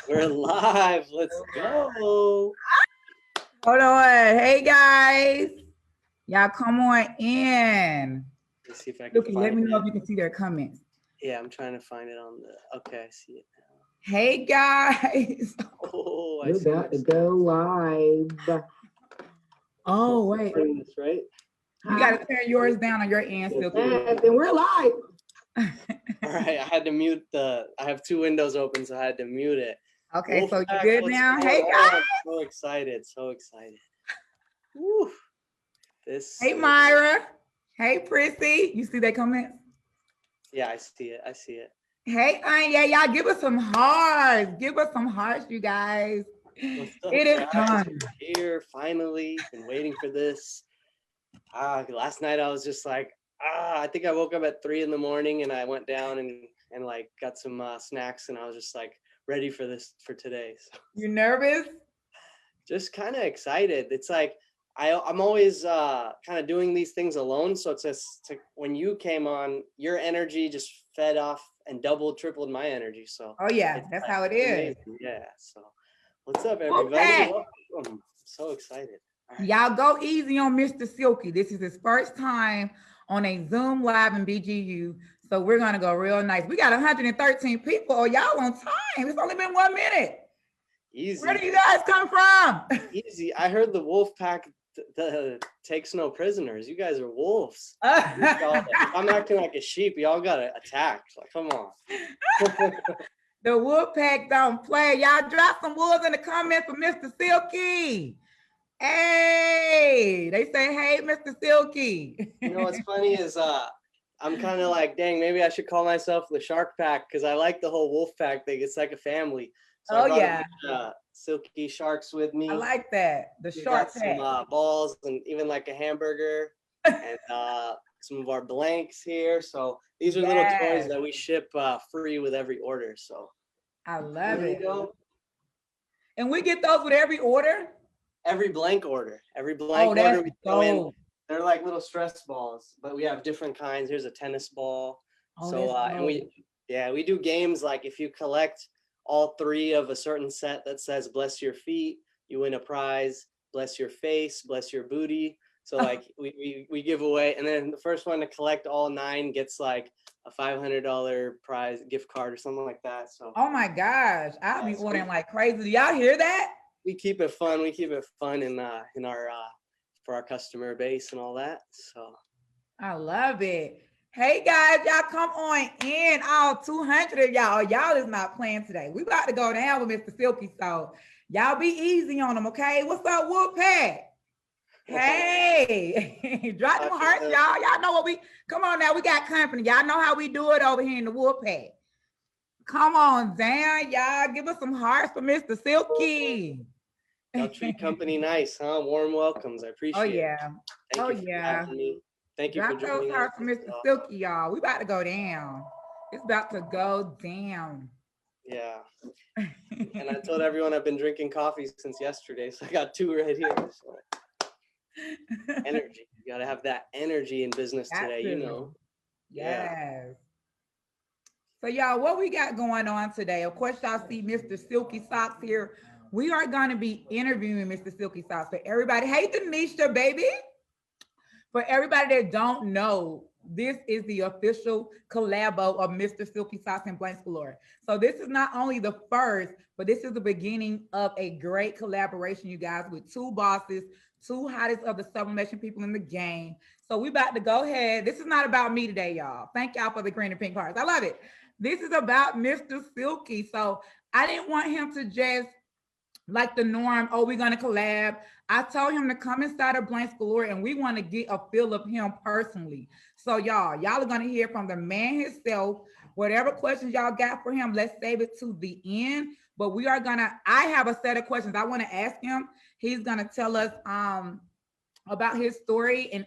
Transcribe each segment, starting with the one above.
We're live. Let's go. Hold on. Hey guys. Y'all come on in. Let's see if I can Look, let find me know it. if you can see their comments. Yeah, I'm trying to find it on the. Okay, I see it now. Hey guys. Oh, I We're see about to go live. Oh, wait. Turn this right. You got to turn yours down on your end, Silky. And we're live. All right, I had to mute the. I have two windows open, so I had to mute it. Okay, so you Wolfpack, good what's now? going Hey on? guys. So excited, so excited. Woo. Hey Myra. Hey Prissy. You see that comment? Yeah, I see it. I see it. Hey Anya. Y'all give us some hearts. Give us some hearts, you guys. What's up, It is guys? time. We're here finally. Been waiting for this. Last night I was just like, I think I woke up at 3 a.m. and I went down and like got some snacks and I was just like ready for this for today. So You nervous? just kind of excited. It's like I'm always kind of doing these things alone. So it's just when you came on, your energy just fed off and doubled, tripled my energy. So Oh yeah, that's like, how it is. amazing. Yeah. So what's up, everybody? Welcome. I'm so excited. Right. Y'all go easy on Mr. Silky. This is his first time on a Zoom live in BGU. So we're gonna go real nice. We got 113 people. Oh, y'all on time. It's only been 1 minute. Easy. Where do you guys come from? Easy. I heard the wolf pack takes no prisoners. You guys are wolves. If I'm acting like a sheep, y'all gotta attack. Like, come on. The wolf pack don't play. Y'all drop some wolves in the comments for Mr. Silky. Hey, they say, hey, Mr. Silky. You know what's funny is I'm kind of like, dang, maybe I should call myself the Shark Pack because I like the whole wolf pack thing. It's like a family. So I brought Silky Sharks with me. I like that. The Shark Pack. Some balls and even like a hamburger and some of our blanks here. So these are little toys that we ship free with every order. So I love it. And we get those with every order? Every blank order. Every blank order we throw in. They're like little stress balls, but we have different kinds. Here's a tennis ball. So and we do games like if you collect all 3 of a certain set that says bless your feet, you win a prize, bless your face, bless your booty. So like we give away, and then the first one to collect all 9 gets like a $500 prize gift card or something like that. So oh my gosh, I'll be ordering like crazy. Do y'all hear that? We keep it fun. We keep it fun in our for our customer base and all that. So I love it. Hey guys, y'all come on in. All 200 of y'all. Y'all is not playing today. We about to go down with Mr. Silky, so y'all be easy on him, okay? What's up, Wolfpack? Hey, drop them hearts, y'all. Y'all know what we. Come on now, we got company. Y'all know how we do it over here in the Wolfpack. Come on down, y'all. Give us some hearts for Mr. Silky. Y'all treat company nice, huh? Warm welcomes. I appreciate it. Thank you for having me. Thank you for joining us. For Mr. Silky, y'all. We about to go down. It's about to go down. Yeah. And I told everyone I've been drinking coffee since yesterday, so I got 2 right here. So. Energy. You got to have that energy in business today, you know. Yes. So y'all, what we got going on today? Of course, y'all see Mr. Silky Socks here. We are going to be interviewing Mr. Silky Socks for everybody. Hey, Dannesh, baby. For everybody that don't know, this is the official collabo of Mr. Silky Socks and Blanks Galore. So this is not only the first, but this is the beginning of a great collaboration, you guys, with 2 bosses, 2 hottest of the sublimation people in the game. So we about to go ahead. This is not about me today, y'all. Thank y'all for the green and pink hearts. I love it. This is about Mr. Silky. So I didn't want him to just like the norm, oh, we're going to collab. I told him to come inside of Blanks Galore and we want to get a feel of him personally. So y'all are going to hear from the man himself. Whatever questions y'all got for him, let's save it to the end. But we are going to, I have a set of questions I want to ask him. He's going to tell us about his story and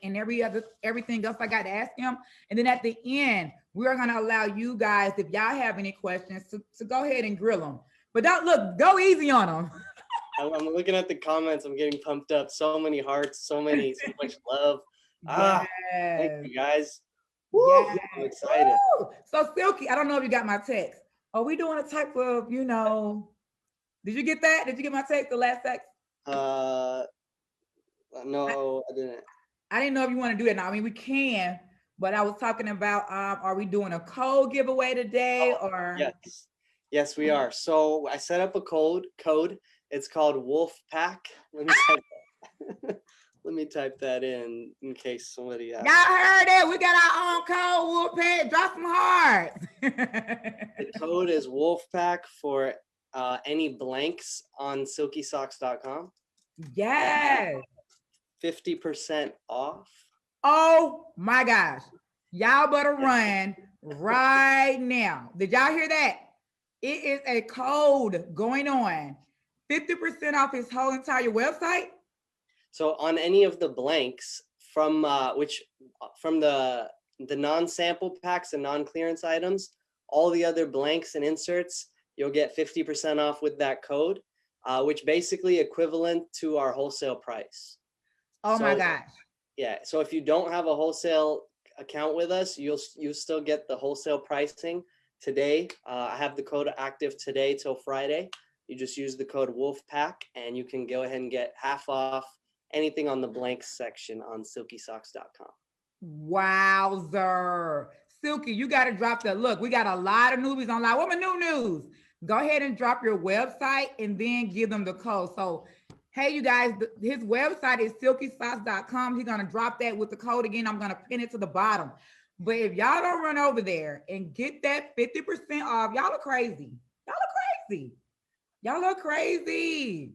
everything else I got to ask him. And then at the end, we are going to allow you guys, if y'all have any questions, to go ahead and grill them. But don't look, go easy on them. I'm looking at the comments. I'm getting pumped up. So many hearts, so much love. Thank you guys. Woo, yes. I'm excited. Woo. So Silky, I don't know if you got my text. Are we doing a type of, Did you get that? Did you get my text, the last text? No, I didn't. I didn't know if you want to do that now. I mean, we can, but I was talking about, are we doing a code giveaway today or? Yes. Yes, we are. So I set up a code. It's called Wolf Pack. Let me type that in case somebody asks. Y'all heard it. We got our own code, Wolf Pack. Drop some hearts. The code is Wolf Pack for any blanks on silkysocks.com. Yes. 50% off. Oh my gosh. Y'all better run right now. Did y'all hear that? It is a code going on. 50% off his whole entire website. So on any of the blanks from the non-sample packs and non-clearance items, all the other blanks and inserts, you'll get 50% off with that code, which basically equivalent to our wholesale price. Oh my gosh. Yeah. So if you don't have a wholesale account with us, you still get the wholesale pricing today. I have the code active today till Friday. You just use the code WOLFPACK and you can go ahead and get half off anything on the blanks section on silkysocks.com. Wowzer. Silky, you got to drop that. Look, we got a lot of newbies online. What my new news? Go ahead and drop your website and then give them the code. So, hey, you guys, his website is silkysocks.com. He's going to drop that with the code again. I'm going to pin it to the bottom. But if y'all don't run over there and get that 50% off, y'all are crazy. Y'all are crazy. Y'all are crazy.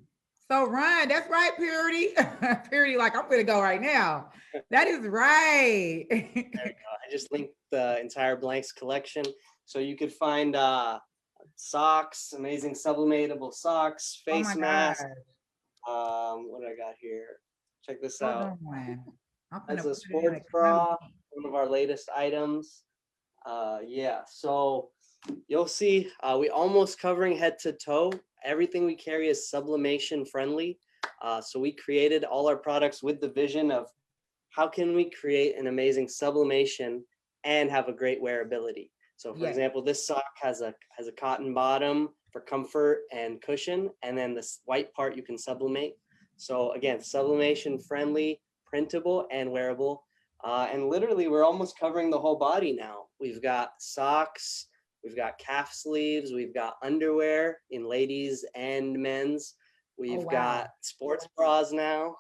So run. That's right, Purity. Purity, like, I'm going to go right now. That is right. There we go. I just linked the entire blanks collection. So you could find socks, amazing sublimatable socks, face masks. What do I got here? Check this out. That's a sports bra, one of our latest items. Yeah, so you'll see we almost covering head to toe. Everything we carry is sublimation friendly. So we created all our products with the vision of how can we create an amazing sublimation and have a great wearability. So for example, this sock has a cotton bottom for comfort and cushion, and then this white part you can sublimate. So again, sublimation friendly, printable, and wearable. And literally we're almost covering the whole body now. We've got socks, we've got calf sleeves, we've got underwear in ladies and men's. We've got sports bras now,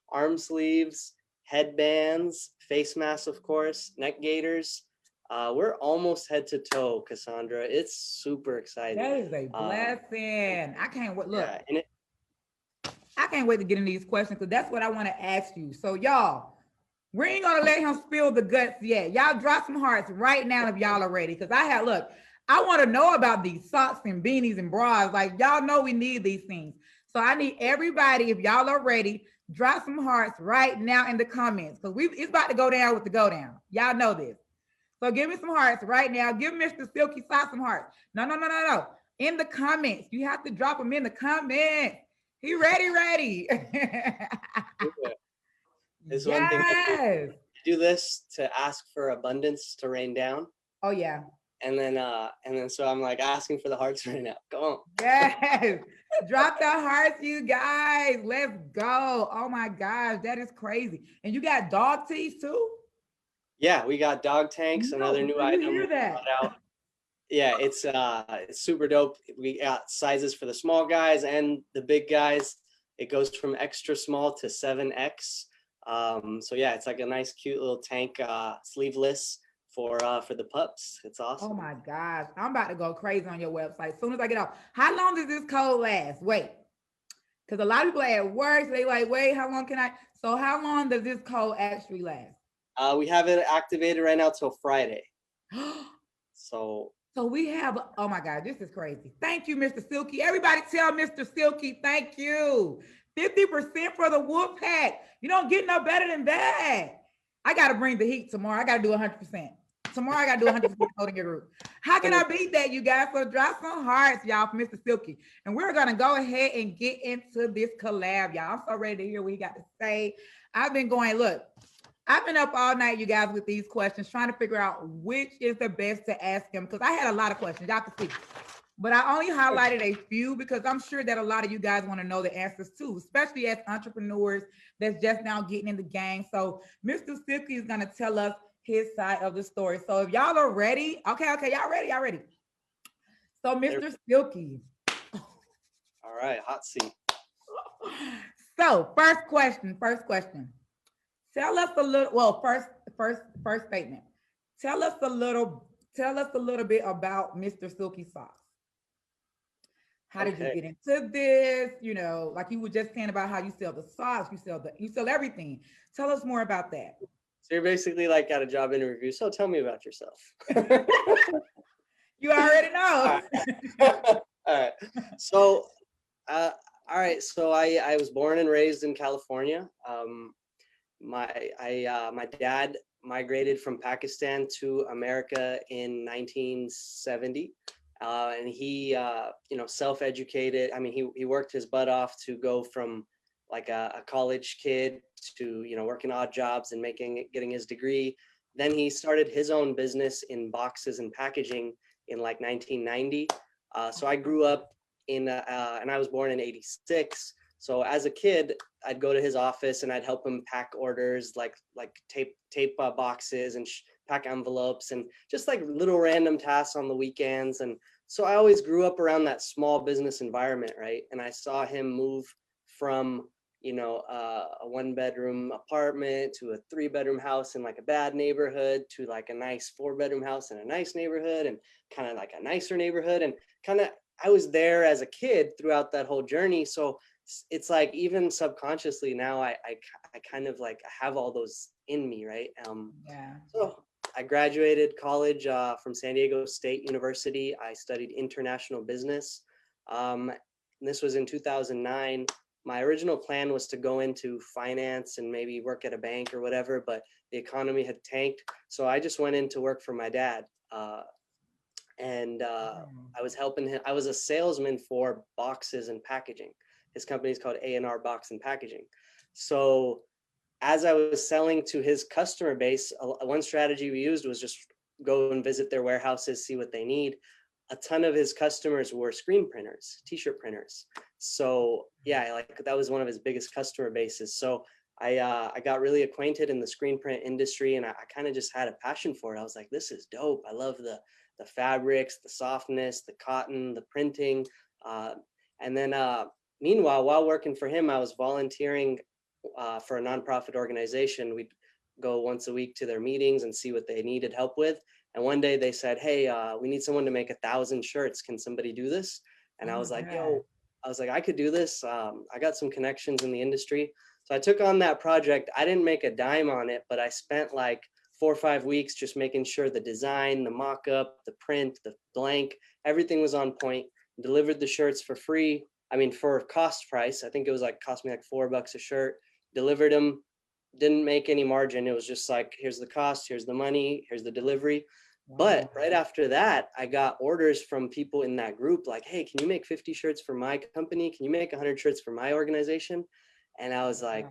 arm sleeves, headbands, face masks, of course, neck gaiters. We're almost head to toe, Cassandra. It's super exciting. That is a blessing. I can't wait. Look, I can't wait to get into these questions because that's what I want to ask you. So y'all, we ain't gonna let him spill the guts yet. Y'all drop some hearts right now if y'all are ready. Because I want to know about these socks and beanies and bras. Like, y'all know we need these things. So I need everybody, if y'all are ready, drop some hearts right now in the comments. Because it's about to go down with the go down. Y'all know this. So give me some hearts right now. Give Mr. Silky Socks some hearts. No. In the comments. You have to drop them in the comments. He ready. This one thing I do this to ask for abundance to rain down. Oh yeah. And then so I'm like asking for the hearts right now. Go on. Yes. Drop the hearts, you guys. Let's go. Oh my gosh, that is crazy. And you got dog teeth too? Yeah, we got dog tanks, another new item. Hear that? Yeah, it's super dope. We got sizes for the small guys and the big guys. It goes from extra small to 7X. So yeah, it's like a nice, cute little tank, sleeveless for the pups. It's awesome. Oh my gosh, I'm about to go crazy on your website as soon as I get off. How long does this code last? Wait, because a lot of people are at work, so they like, wait, how long can I? So how long does this code actually last? We have it activated right now till Friday. So we have, oh my God, this is crazy. Thank you, Mr. Silky. Everybody tell Mr. Silky, thank you. 50% for the Wolf Pack. You don't get no better than that. I got to bring the heat tomorrow. I got to do 100%. Tomorrow I got to do 100% coding your group. How can I beat that, you guys? So drop some hearts, y'all, for Mr. Silky. And we're going to go ahead and get into this collab, y'all. I'm so ready to hear what he got to say. I've been up all night, you guys, with these questions, trying to figure out which is the best to ask him, because I had a lot of questions. Y'all can see. but I only highlighted a few because I'm sure that a lot of you guys want to know the answers too, especially as entrepreneurs that's just now getting in the game. So Mr. Silky is going to tell us his side of the story. So if y'all are ready, okay, y'all ready. So Mr. Silky. All right, hot seat. So first question. Tell us a little, well, first statement. Tell us a little bit about Mr. Silky Socks. How did you get into this? You know, like you were just saying about how you sell the socks, you sell everything. Tell us more about that. So you're basically like at a job interview. So tell me about yourself. You already know. All right. So, all right. So I was born and raised in California. My dad migrated from Pakistan to America in 1970. And he, self-educated. I mean, he worked his butt off to go from like a college kid to, working odd jobs and getting his degree. Then he started his own business in boxes and packaging in like 1990. So I grew up and I was born in 86. So as a kid, I'd go to his office and I'd help him pack orders, like tape boxes and pack envelopes and just like little random tasks on the weekends. And so I always grew up around that small business environment, right? And I saw him move from, a 1-bedroom apartment to a 3-bedroom house in like a bad neighborhood to like a nice 4-bedroom house in a nice neighborhood and kind of like a nicer neighborhood. And I was there as a kid throughout that whole journey. So it's like even subconsciously now I kind of like have all those in me, right? So I graduated college from San Diego State University. I studied international business. And this was in 2009. My original plan was to go into finance and maybe work at a bank or whatever, but the economy had tanked. So I just went in to work for my dad. I was helping him. I was a salesman for boxes and packaging. His company is called A&R Box and Packaging. So as I was selling to his customer base, one strategy we used was just go and visit their warehouses, see what they need. A ton of his customers were screen printers, t-shirt printers. So yeah, like that was one of his biggest customer bases. So I got really acquainted in the screen print industry, and I kind of just had a passion for it. I was like, this is dope. I love the fabrics, the softness, the cotton, the printing. And then meanwhile, while working for him, I was volunteering for a nonprofit organization. We'd go once a week to their meetings and see what they needed help with. And one day they said, hey, we need someone to make 1,000 shirts. Can somebody do this? And I was like, I could do this. I got some connections in the industry. So I took on that project. I didn't make a dime on it, but I spent like 4 or 5 weeks just making sure the design, the mock-up, the print, the blank, everything was on point. Delivered the shirts for free. I mean, for cost price. I think it was like cost me like $4 a shirt. Delivered them. Didn't make any margin. It was just like, here's the cost, here's the money, here's the delivery. Wow. But right after that, I got orders from people in that group like, hey, can you make 50 shirts for my company? Can you make 100 shirts for my organization? And I was like,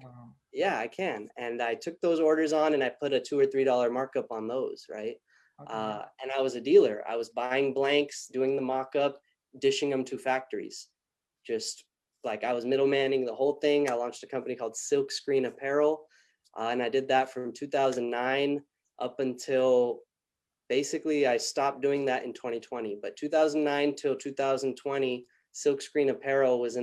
yeah, I can. And I took those orders on and I put a $2 or $3 markup on those, right? Okay. And I was a dealer. I was buying blanks, doing the mock-up, dishing them to factories. Just like I was middlemaning the whole thing. I launched a company called Silk Screen Apparel. And I did that from 2009 up until basically I stopped doing that in 2020. But 2009 till 2020, Silk Screen Apparel was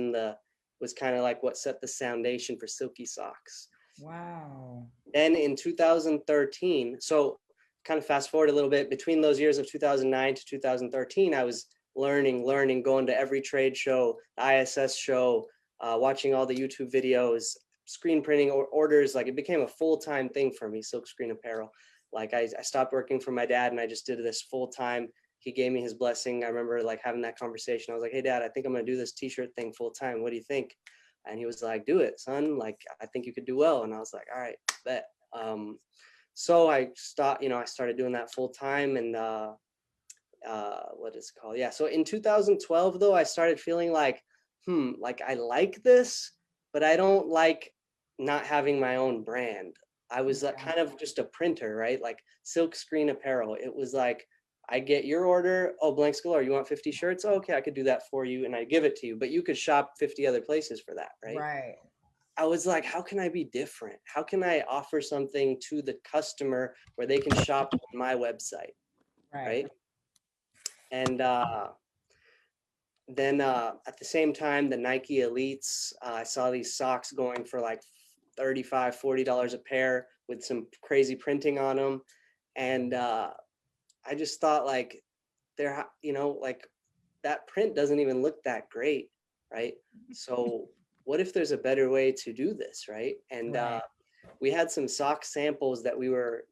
kind of like what set the foundation for Silky Socks. Wow. Then in 2013, so kind of fast forward a little bit, between those years of 2009 to 2013, I was learning, going to every trade show, the ISS show, watching all the YouTube videos, screen printing or orders. Like it became a full-time thing for me, Silk Screen Apparel. Like I stopped working for my dad and I just did this full-time. He gave me his blessing. I remember like having that conversation. I was like, hey dad, I think I'm gonna do this t-shirt thing full-time. What do you think? And he was like, do it, son. Like, I think you could do well. And I was like, all right, bet. So I started doing that full-time and what is it called? Yeah. So in 2012 though, I started feeling like, like I like this, but I don't like not having my own brand. I was kind of just a printer, right? Like Silk Screen Apparel. It was like, I get your order. Oh, Blanks Galore, you want 50 shirts? Oh, okay, I could do that for you, and I give it to you. But you could shop 50 other places for that, right? Right. I was like, how can I be different? How can I offer something to the customer where they can shop on my website, right? And then at the same time, the Nike Elites, I saw these socks going for like $35, $40 a pair with some crazy printing on them. And I just thought like, they're, you know, like that print doesn't even look that great, right? So what if there's a better way to do this, right? And we had some sock samples that we were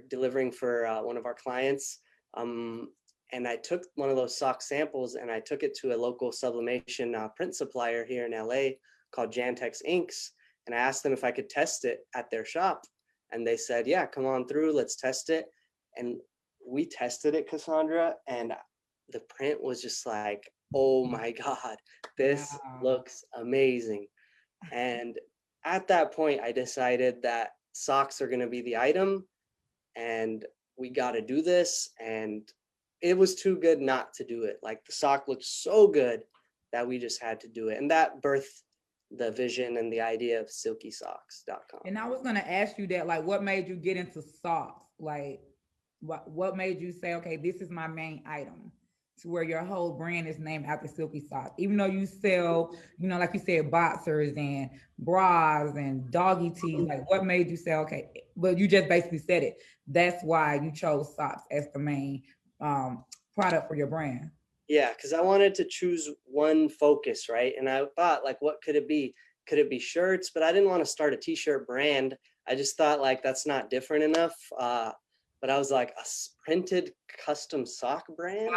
delivering for one of our clients. And I took one of those sock samples and I took it to a local sublimation print supplier here in LA called Jantex Inks. And I asked them if I could test it at their shop. And they said, yeah, come on through, let's test it. And we tested it, Cassandra, and the print was just like, oh my God, this looks amazing. And at that point, I decided that socks are going to be the item and we got to do this. And it was too good not to do it. Like the sock looked so good that we just had to do it. And that birthed the vision and the idea of silkysocks.com. And I was going to ask you that, like, what made you get into socks? Like, what made you say, okay, this is my main item, to where your whole brand is named after Silky Socks, even though you sell, you know, like you said, boxers and bras and doggy tees. Like, what made you say, okay, well, you just basically said it, that's why you chose socks as the main product for your brand? Yeah, because I wanted to choose one focus, right? And I thought, like, what could it be? Could it be shirts? But I didn't want to start a t-shirt brand. I just thought like that's not different enough. But I was like, a printed custom sock brand?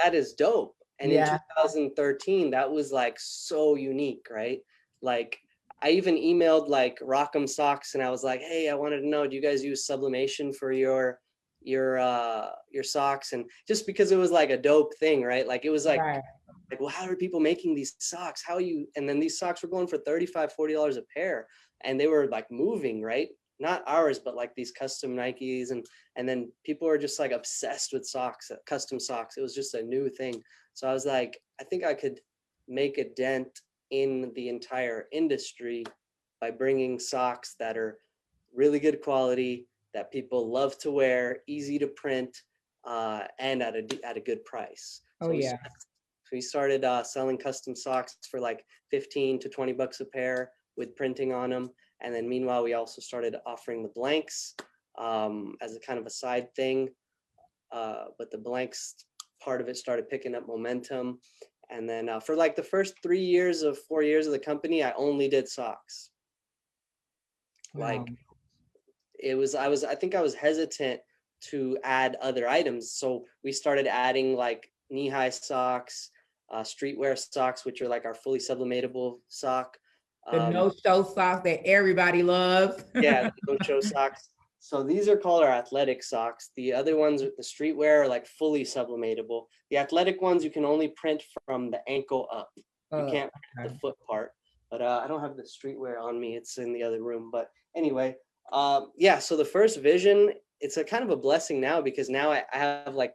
That is dope. And in 2013, that was like so unique, right? Like I even emailed like Rock'em Socks and I was like, hey, I wanted to know, do you guys use sublimation for your socks? And just because it was like a dope thing, right? Like it was like, like, well, how are people making these socks? How are you? And then these socks were going for $35, $40 a pair, and they were like moving, right? Not ours, but like these custom Nikes, and then people were just like obsessed with socks, custom socks. It was just a new thing. So I was like, I think I could make a dent in the entire industry by bringing socks that are really good quality, that people love to wear, easy to print, and at a good price. So we started selling custom socks for like 15 to 20 bucks a pair with printing on them. And then meanwhile, we also started offering the blanks as a kind of a side thing. But the blanks part of it started picking up momentum. And then for like the first 4 years of the company, I only did socks. Like I think I was hesitant to add other items. So we started adding like knee-high socks, streetwear socks, which are like our fully sublimatable sock. The no-show socks that everybody loves. Yeah, the no-show socks. So these are called our athletic socks. The other ones with the streetwear are like fully sublimatable. The athletic ones, you can only print from the ankle up. You can't print the foot part. But I don't have the streetwear on me. It's in the other room. But anyway, yeah, so the first vision, it's a kind of a blessing now because now I have like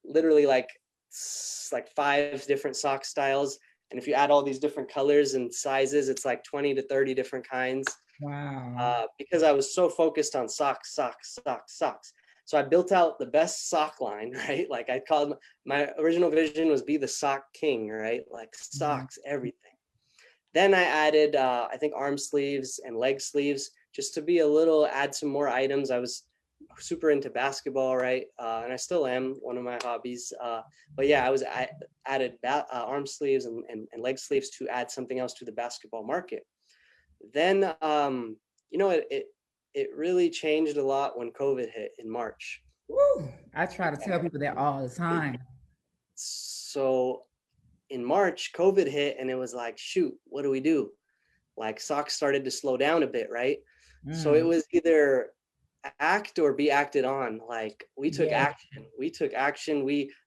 literally like 5 different sock styles. And if you add all these different colors and sizes, it's like 20 to 30 different kinds. Wow. Because I was so focused on socks. So I built out the best sock line, right? Like I called my original vision was be the sock king, right? Like socks, everything. Then I added, I think arm sleeves and leg sleeves just to add some more items. I was super into basketball, right? And I still am, one of my hobbies. But yeah, I added arm sleeves and leg sleeves to add something else to the basketball market. Then, you know, it really changed a lot when COVID hit in March. Woo. I try to tell people that all the time. So in March, COVID hit and it was like, shoot, what do we do? Like socks started to slow down a bit, right? So it was either act or be acted on. Like we took action.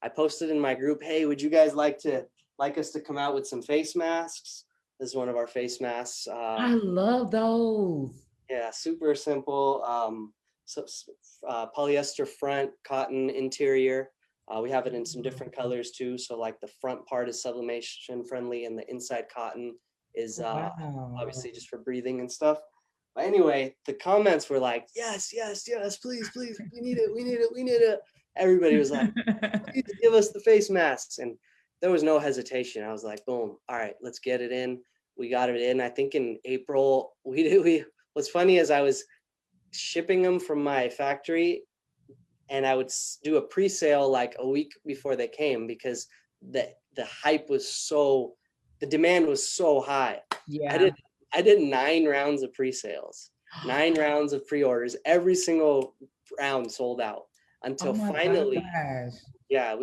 I posted in my group, hey, would you guys like us to come out with some face masks? This is one of our face masks. I love those. Yeah, super simple. Polyester front, cotton interior. We have it in some different colors too. So like the front part is sublimation friendly and the inside cotton is obviously just for breathing and stuff. But anyway, the comments were like, yes, yes, yes, please, please, we need it, we need it, we need it. Everybody was like, please give us the face masks. And there was no hesitation. I was like, boom, all right, let's get it in. We got it in. I think in April, what's funny is I was shipping them from my factory and I would do a pre-sale like a week before they came because the hype was the demand was so high. Yeah. I did 9 rounds of pre-sales, 9 rounds of pre-orders. Every single round sold out until finally. Yeah,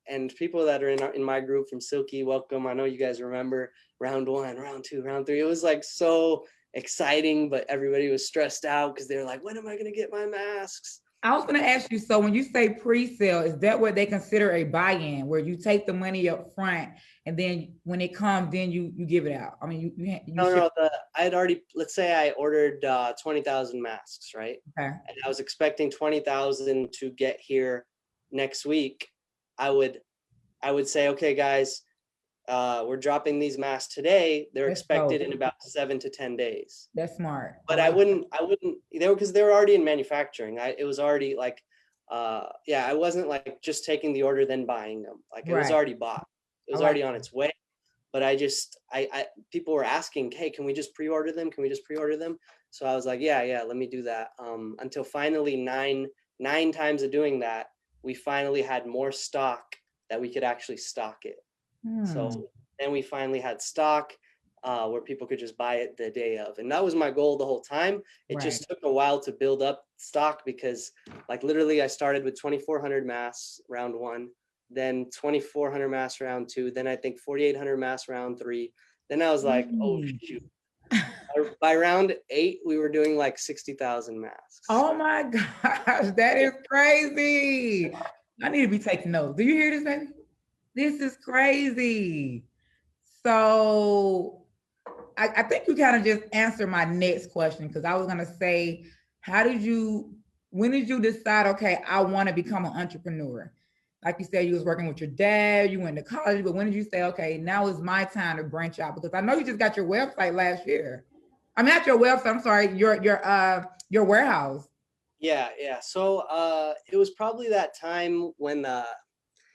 and people that are in my group from Silky, welcome. I know you guys remember round 1, round 2, round 3. It was like so exciting, but everybody was stressed out because they were like, when am I going to get my masks? I was going to ask you, so when you say pre-sale, is that what they consider a buy-in, where you take the money up front and then when it comes, then you give it out? I mean, no, I had already, let's say I ordered 20,000 masks, right? Okay. And I was expecting 20,000 to get here next week. I would say, okay, guys, we're dropping these masks today. They're expected in about 7 to 10 days. That's smart. But I wouldn't, because they were already in manufacturing. It was already like, I wasn't like just taking the order, then buying them. Like it was already bought. It was already on its way. But people were asking, hey, can we just pre-order them? Can we just pre-order them? So I was like, yeah, let me do that. Until finally 9 times of doing that, we finally had more stock that we could actually stock it. So then we finally had stock where people could just buy it the day of. And that was my goal the whole time. It just took a while to build up stock because like literally I started with 2,400 masks round 1, then 2,400 masks round 2, then I think 4,800 masks round 3. Then I was like, oh shoot. By round 8, we were doing like 60,000 masks. Oh my gosh, that is crazy. I need to be taking notes. Do you hear this, baby? This is crazy. So I think you kind of just answered my next question, because I was going to say, when did you decide, okay, I want to become an entrepreneur? Like you said, you was working with your dad, you went to college, but when did you say, okay, now is my time to branch out? Because I know you just got your website last year. I mean, not your website, I'm sorry, your warehouse. Yeah. So it was probably that time when,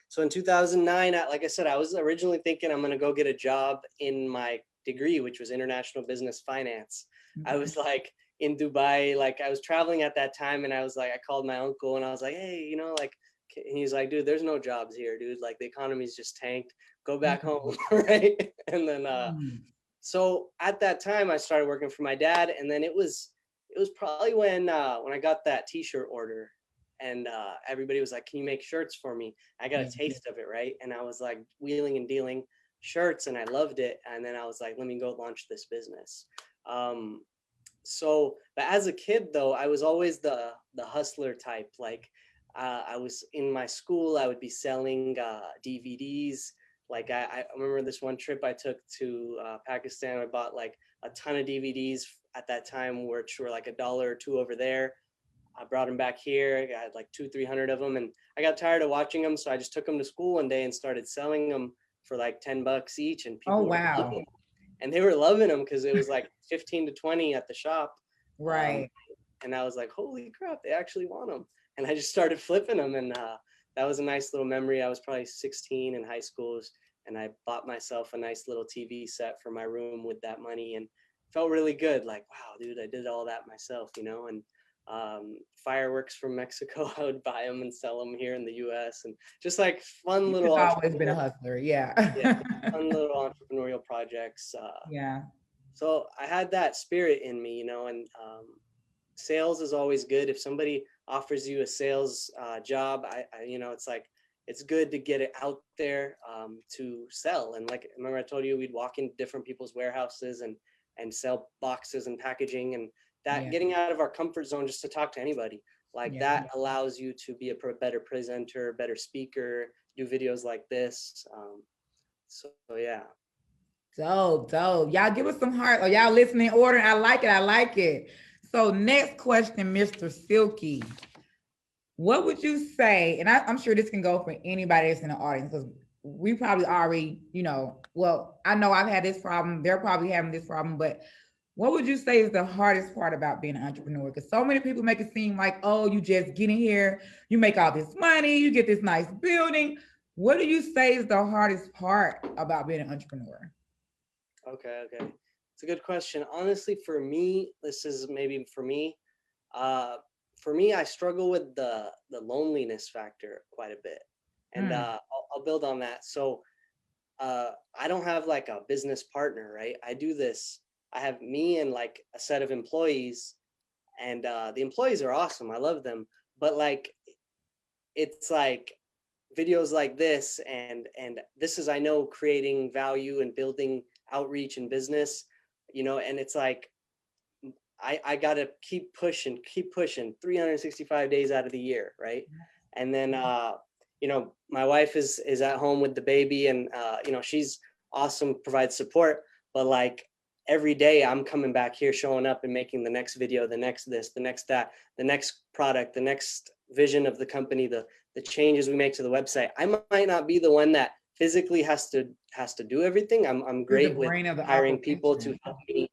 so in 2009, like I said, I was originally thinking I'm going to go get a job in my degree, which was international business finance. I was like in Dubai, like I was traveling at that time, and I was like, I called my uncle and I was like, hey, like, and he's like, dude, there's no jobs here, dude. Like the economy's just tanked. Go back home, right? And then, so at that time, I started working for my dad, and then it was probably when I got that T-shirt order. And everybody was like, can you make shirts for me? I got a taste of it, right? And I was like wheeling and dealing shirts, and I loved it. And then I was like, let me go launch this business. But as a kid, though, I was always the hustler type. Like I was in my school, I would be selling DVDs. Like I remember this one trip I took to Pakistan. I bought like a ton of DVDs at that time, which were like $1 or $2 over there. I brought them back here. I got like 200-300 of them, and I got tired of watching them, so I just took them to school one day and started selling them for like $10 each. And people were loving them. And they were loving them because it was like 15 to 20 at the shop. Right. And I was like, holy crap, they actually want them. And I just started flipping them, and that was a nice little memory. I was probably 16 in high school, and I bought myself a nice little TV set for my room with that money, and felt really good. Like, wow, dude, I did all that myself, and fireworks from Mexico, I would buy them and sell them here in the US, and just like fun little. You've always been a hustler, yeah. Fun little entrepreneurial projects. Yeah. So I had that spirit in me, and sales is always good. If somebody offers you a sales job, I it's like, it's good to get it out there to sell. And like, remember I told you we'd walk into different people's warehouses and sell boxes and packaging, and that getting out of our comfort zone just to talk to anybody, like that allows you to be a better presenter, better speaker, do videos like this. So yeah. Dope. Y'all give us some heart. Y'all listening in order. I like it. So next question, Mr. Silky. what would you say? And I'm sure this can go for anybody that's in the audience, because we probably already, well, I know I've had this problem. They're probably having this problem, but what would you say is the hardest part about being an entrepreneur? Because so many people make it seem like, oh, you just get in here, you make all this money, you get this nice building. What do you say is the hardest part about being an entrepreneur? Okay. It's a good question. Honestly, for me, this is maybe for me. For me, I struggle with the loneliness factor quite a bit. And I'll build on that. So I don't have like a business partner, right? I do this. I have me and like a set of employees, and the employees are awesome. I love them. But like, it's like videos like this, and this is, I know, creating value and building outreach and business, and it's like, I got to keep pushing 365 days out of the year. Right. And then, my wife is at home with the baby, and, she's awesome, provides support, but like every day I'm coming back here, showing up and making the next video, the next this, the next that, the next product, the next vision of the company, the changes we make to the website. I might not be the one that physically has to do everything. I'm great with hiring people to help me.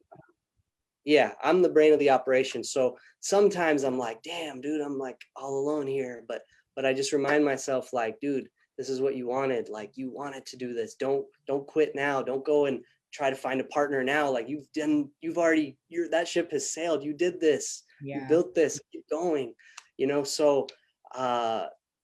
Yeah, I'm the brain of the operation. So sometimes I'm like, damn, dude, I'm like all alone here. But I just remind myself, like, dude, this is what you wanted. Like, you wanted to do this. Don't quit now. Don't go and try to find a partner now. Like, that ship has sailed. You did this. Yeah. You built this. Keep going. So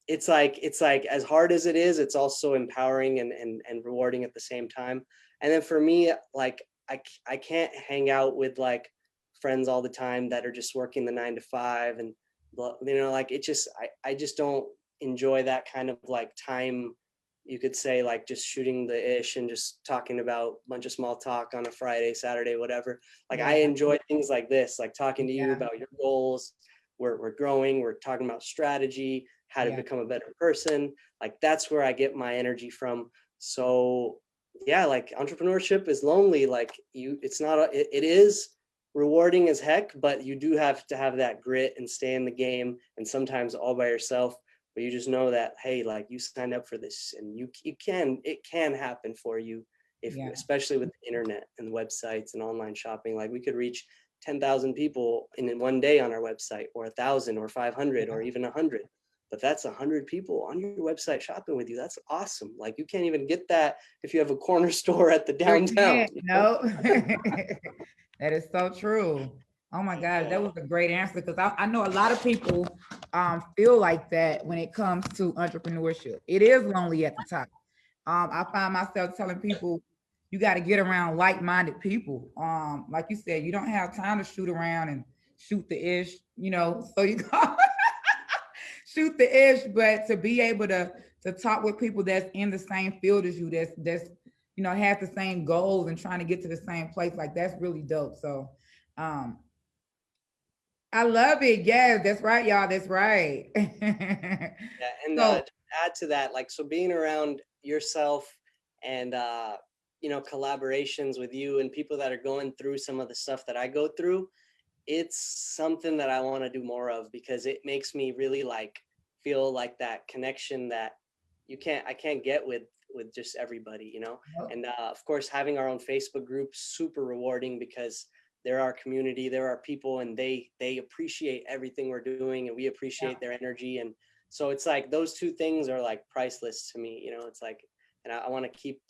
it's like as hard as it is, it's also empowering and rewarding at the same time. And then for me, like, I can't hang out with like friends all the time that are just working the 9 to 5, and like, it just, I just don't enjoy that kind of like time. You could say, like, just shooting the ish and just talking about a bunch of small talk on a Friday, Saturday, whatever. Like, I enjoy things like this, like talking to you about your goals. We're growing, we're talking about strategy, how to become a better person. Like, that's where I get my energy from. So yeah, like, entrepreneurship is lonely. Like, it is rewarding as heck, but you do have to have that grit and stay in the game, and sometimes all by yourself. But you just know that, hey, like, you signed up for this, and it can happen for you, especially with the internet and websites and online shopping. Like, we could reach 10,000 people in one day on our website, or 1,000 or 500 or even 100. But that's 100 people on your website shopping with you. That's awesome. Like, you can't even get that if you have a corner store at the downtown. No, that is so true. Oh my gosh, that was a great answer, because I know a lot of people feel like that when it comes to entrepreneurship. It is lonely at the top. I find myself telling people, you got to get around like-minded people. Like you said, you don't have time to shoot around and shoot the ish, so you go shoot the ish, but to be able to talk with people that's in the same field as you, that's has the same goals and trying to get to the same place, like, that's really dope. So I love it. Yes, that's right, y'all. That's right. Yeah, and to add to that, like, so being around yourself and collaborations with you and people that are going through some of the stuff that I go through, it's something that I want to do more of, because it makes me really like feel like that connection that I can't get with just everybody, and of course, having our own Facebook group, super rewarding, because they're our community, they're our people, and they appreciate everything we're doing, and we appreciate their energy. And so it's like, those two things are like priceless to me, it's like, and I want to keep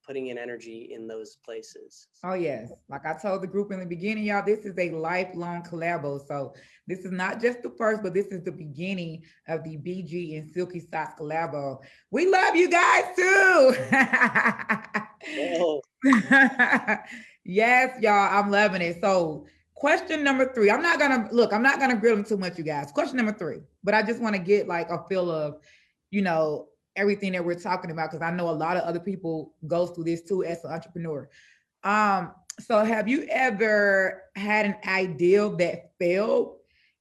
putting in energy in those places. Oh yes, like I told the group in the beginning, y'all, this is a lifelong collabo. So this is not just the first, but this is the beginning of the BG and Silky Socks collabo. We love you guys too. Yes, y'all, I'm loving it. So question number 3, I'm not gonna grill them too much, you guys. Question number 3, but I just want to get like a feel of, everything that we're talking about, because I know a lot of other people go through this too as an entrepreneur. So have you ever had an idea that failed?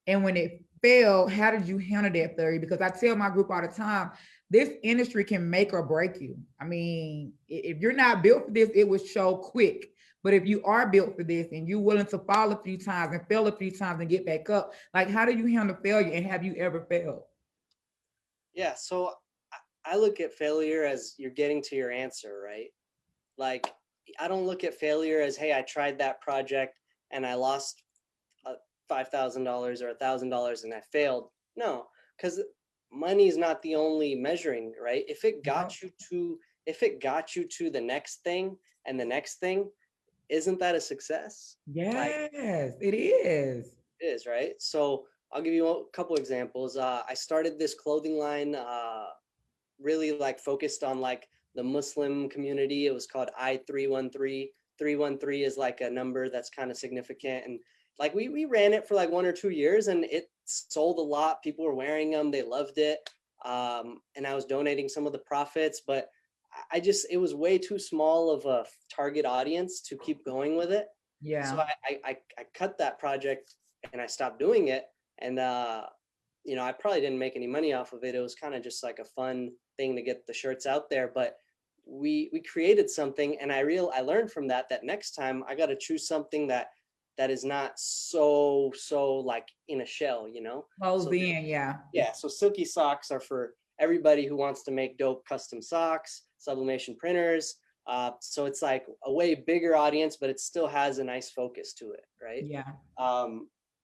And when it failed, how did you handle that failure? Because I tell my group all the time, this industry can make or break you. I mean, if you're not built for this, it will show quick. But if you are built for this and you're willing to fall a few times and fail a few times and get back up, like how do you handle failure, and have you ever failed? Yeah, so I look at failure as you're getting to your answer, right? Like, I don't look at failure as, hey, I tried that project and I lost $5,000 or $1,000 and I failed. No, because money is not the only measuring, right? If it got you to the next thing and the next thing, isn't that a success? Yes, Like, it is. it is, right? So I'll give you a couple examples. I started this clothing line, really like focused on like the Muslim community. It was called I-313. 313 is like a number that's kind of significant. And like we ran it for like 1 or 2 years and it sold a lot. People were wearing them. They loved it. And I was donating some of the profits, but it was way too small of a target audience to keep going with it. Yeah. So I cut that project and I stopped doing it. And, you know, I probably didn't make any money off of it. It was kind of just like a fun thing to get the shirts out there. But we created something, and I learned from that next time I got to choose something that is not so like in a shell, you know? Yeah. Yeah. So Silky Socks are for everybody who wants to make dope custom socks, sublimation printers. So it's like a way bigger audience, but it still has a nice focus to it, right? Yeah.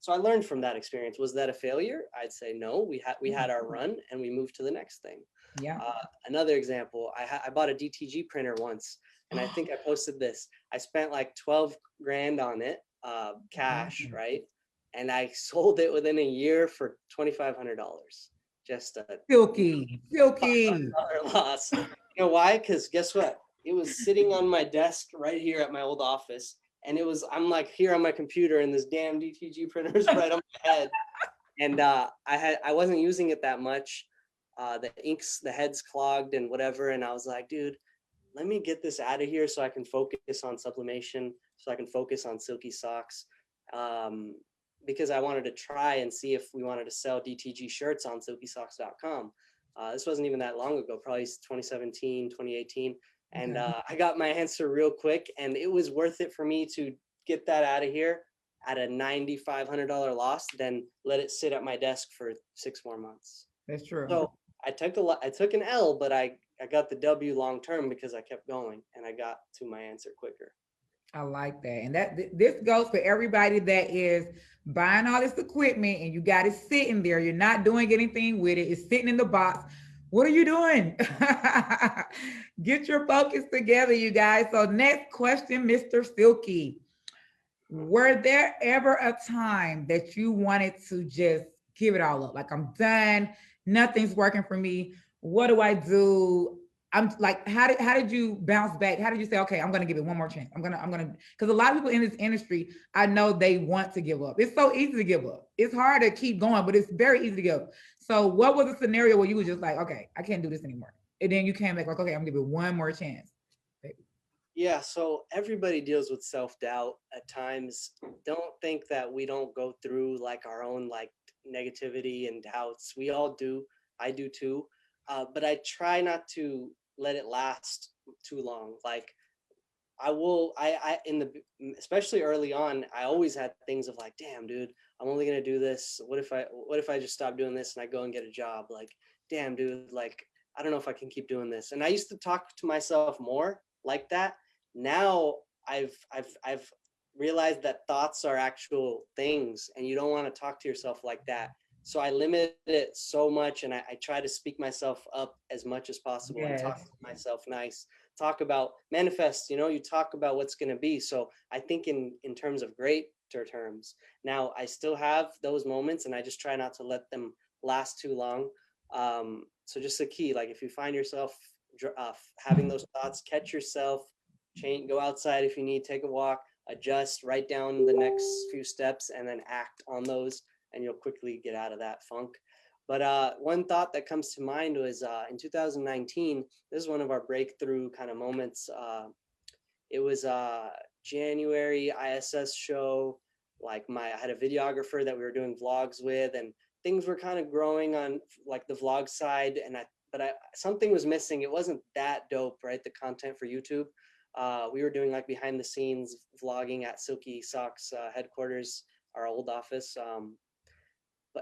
So I learned from that experience. Was that a failure? I'd say no. We had our run and we moved to the next thing. Yeah. Another example, I bought a DTG printer once, and I think I posted this. I spent like 12 grand on it, cash, right? And I sold it within a year for $2,500. Just a Silky loss. You know why? Because guess what? It was sitting on my desk right here at my old office. And I'm like here on my computer and this damn DTG printer is right on my head. And I wasn't using it that much. The heads clogged and whatever. And I was like, dude, let me get this out of here so I can focus on sublimation, so I can focus on Silky Socks. Because I wanted to try and see if we wanted to sell DTG shirts on silkysocks.com. This wasn't even that long ago, probably 2017, 2018. And I got my answer real quick, and it was worth it for me to get that out of here at a $9,500 loss than let it sit at my desk for 6 more months. That's true. So I took an L, but I got the W long term because I kept going and I got to my answer quicker. I like that. And this goes for everybody that is buying all this equipment and you got it sitting there. You're not doing anything with it. It's sitting in the box. What are you doing? Get your focus together, you guys. So next question, Mr. Silky. Were there ever a time that you wanted to just give it all up? Like, I'm done. Nothing's working for me. What do I do? I'm like, how did you bounce back? How did you say, okay, I'm going to give it one more chance. I'm going to, because a lot of people in this industry, I know they want to give up. It's so easy to give up. It's hard to keep going, but it's very easy to give up. So what was a scenario where you were just like, okay, I can't do this anymore? And then you came back like, okay, I'm going to give it one more chance. Yeah, so everybody deals with self-doubt at times. Don't think that we don't go through like our own like negativity and doubts. We all do. I do too. But I try not to let it last too long. Like especially early on, I always had things of like, damn, dude, I'm only going to do this. What if I just stop doing this and I go and get a job? Like, damn, dude, like, I don't know if I can keep doing this. And I used to talk to myself more like that. Now I've realized that thoughts are actual things and you don't want to talk to yourself like that. So I limit it so much, and I try to speak myself up as much as possible. Yes. And talk to myself nice, talk about manifest, you talk about what's going to be. So I think in terms of greater terms. Now I still have those moments and I just try not to let them last too long. So just the key, like if you find yourself having those thoughts, catch yourself, go outside if you need, take a walk, adjust, write down the next few steps, and then act on those, and you'll quickly get out of that funk. But one thought that comes to mind was in 2019, this is one of our breakthrough kind of moments. It was January ISS show. Like I had a videographer that we were doing vlogs with, and things were kind of growing on like the vlog side. But something was missing. It wasn't that dope, right? The content for YouTube. we were doing like behind the scenes vlogging at Silky Socks headquarters, our old office.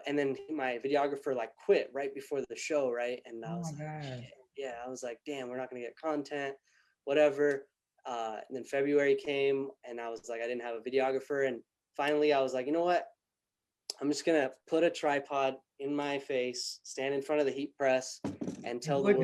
And then my videographer like quit right before the show, right? And I was like, shit. Yeah, I was like, damn, we're not gonna get content, whatever. And then February came, and I was like, I didn't have a videographer, and finally I was like, you know what? I'm just gonna put a tripod in my face, stand in front of the heat press, and tell the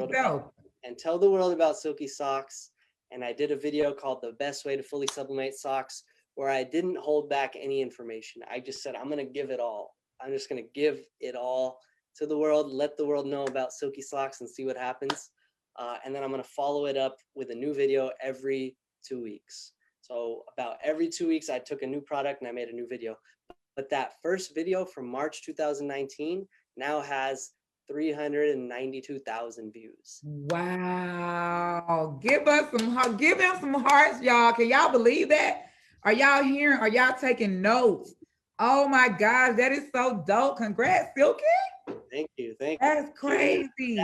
world about Silky Socks. And I did a video called "The Best Way to Fully Sublimate Socks," where I didn't hold back any information. I just said, I'm gonna give it all. I'm just gonna give it all to the world, let the world know about Silky Socks and see what happens. And then I'm gonna follow it up with a new video every 2 weeks. So about every 2 weeks, I took a new product and I made a new video. But that first video from March 2019 now has 392,000 views. Wow. Give him some hearts, y'all. Can y'all believe that? Are y'all hearing? Are y'all taking notes? Oh my gosh, that is so dope. Congrats, Silky. Thank you. Thank you. That's crazy.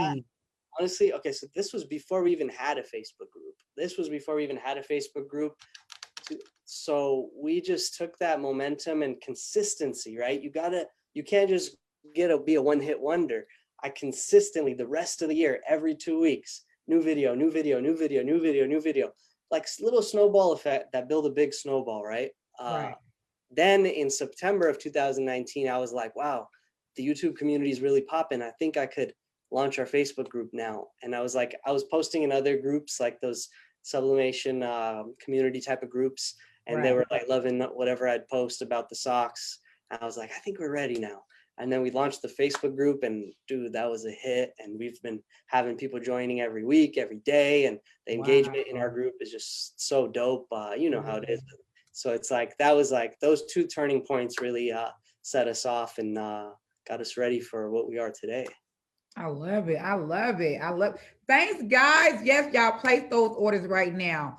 Honestly, okay, so this was before we even had a Facebook group. So we just took that momentum and consistency, right? You can't just be a one-hit wonder. I consistently, the rest of the year, every 2 weeks, new video, like little snowball effect that build a big snowball, right? Right. Then in September of 2019, I was like, wow, the YouTube community is really popping. I think I could launch our Facebook group now. And I was posting in other groups, like those sublimation community type of groups. And they were like loving whatever I'd post about the socks. And I was like, I think we're ready now. And then we launched the Facebook group, and dude, that was a hit. And we've been having people joining every week, every day. And the engagement in our group is just so dope. You know how it is. So it's like, that was like those two turning points really set us off and got us ready for what we are today. I love it. Thanks, guys. Yes, y'all place those orders right now.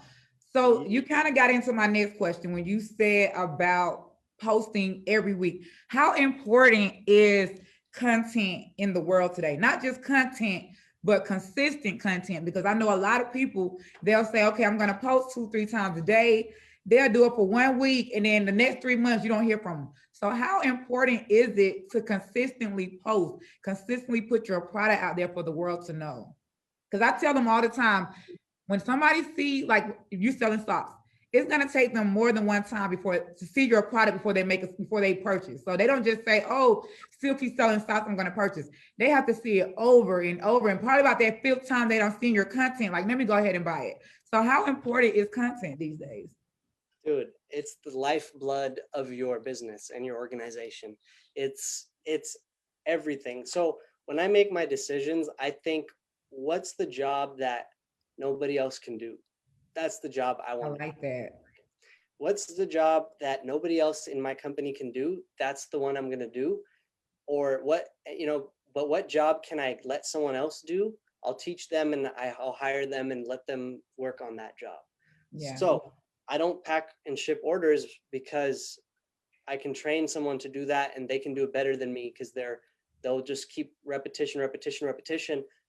So you kind of got into my next question when you said about posting every week. How important is content in the world today? Not just content, but consistent content, because I know a lot of people, they'll say, okay, I'm going to post 2-3 times a day. They'll do it for 1 week, and then the next 3 months, you don't hear from them. So how important is it to consistently post, consistently put your product out there for the world to know? Because I tell them all the time, when somebody sees, like if you're selling socks, it's going to take them more than one time to see your product before they purchase. So they don't just say, oh, Silky selling socks, I'm going to purchase. They have to see it over and over. And probably about that 5th time they don't see your content, like, let me go ahead and buy it. So how important is content these days? Dude, it's the lifeblood of your business and your organization. It's everything. So when I make my decisions, I think, what's the job that nobody else can do? That's the job I want. I like that. What's the job that nobody else in my company can do? That's the one I'm going to do. Or but what job can I let someone else do? I'll teach them, and I'll hire them and let them work on that job. Yeah. So I don't pack and ship orders because I can train someone to do that, and they can do it better than me because they'll just keep repetition,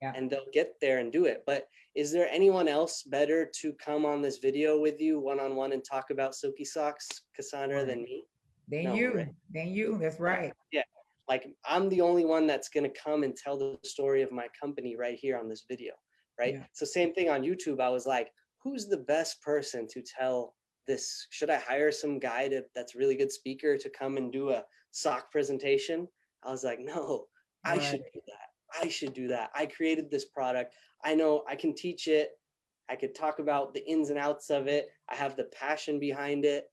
and they'll get there and do it. But is there anyone else better to come on this video with you one-on-one and talk about Silky Socks, Cassandra, than me? Than you. That's right. Yeah. Like, I'm the only one that's going to come and tell the story of my company right here on this video. Right. Yeah. So same thing on YouTube. I was like, who's the best person to tell this? Should I hire some guy that's a really good speaker to come and do a sock presentation? I was like, no, I should do that. I created this product. I know I can teach it. I could talk about the ins and outs of it. I have the passion behind it.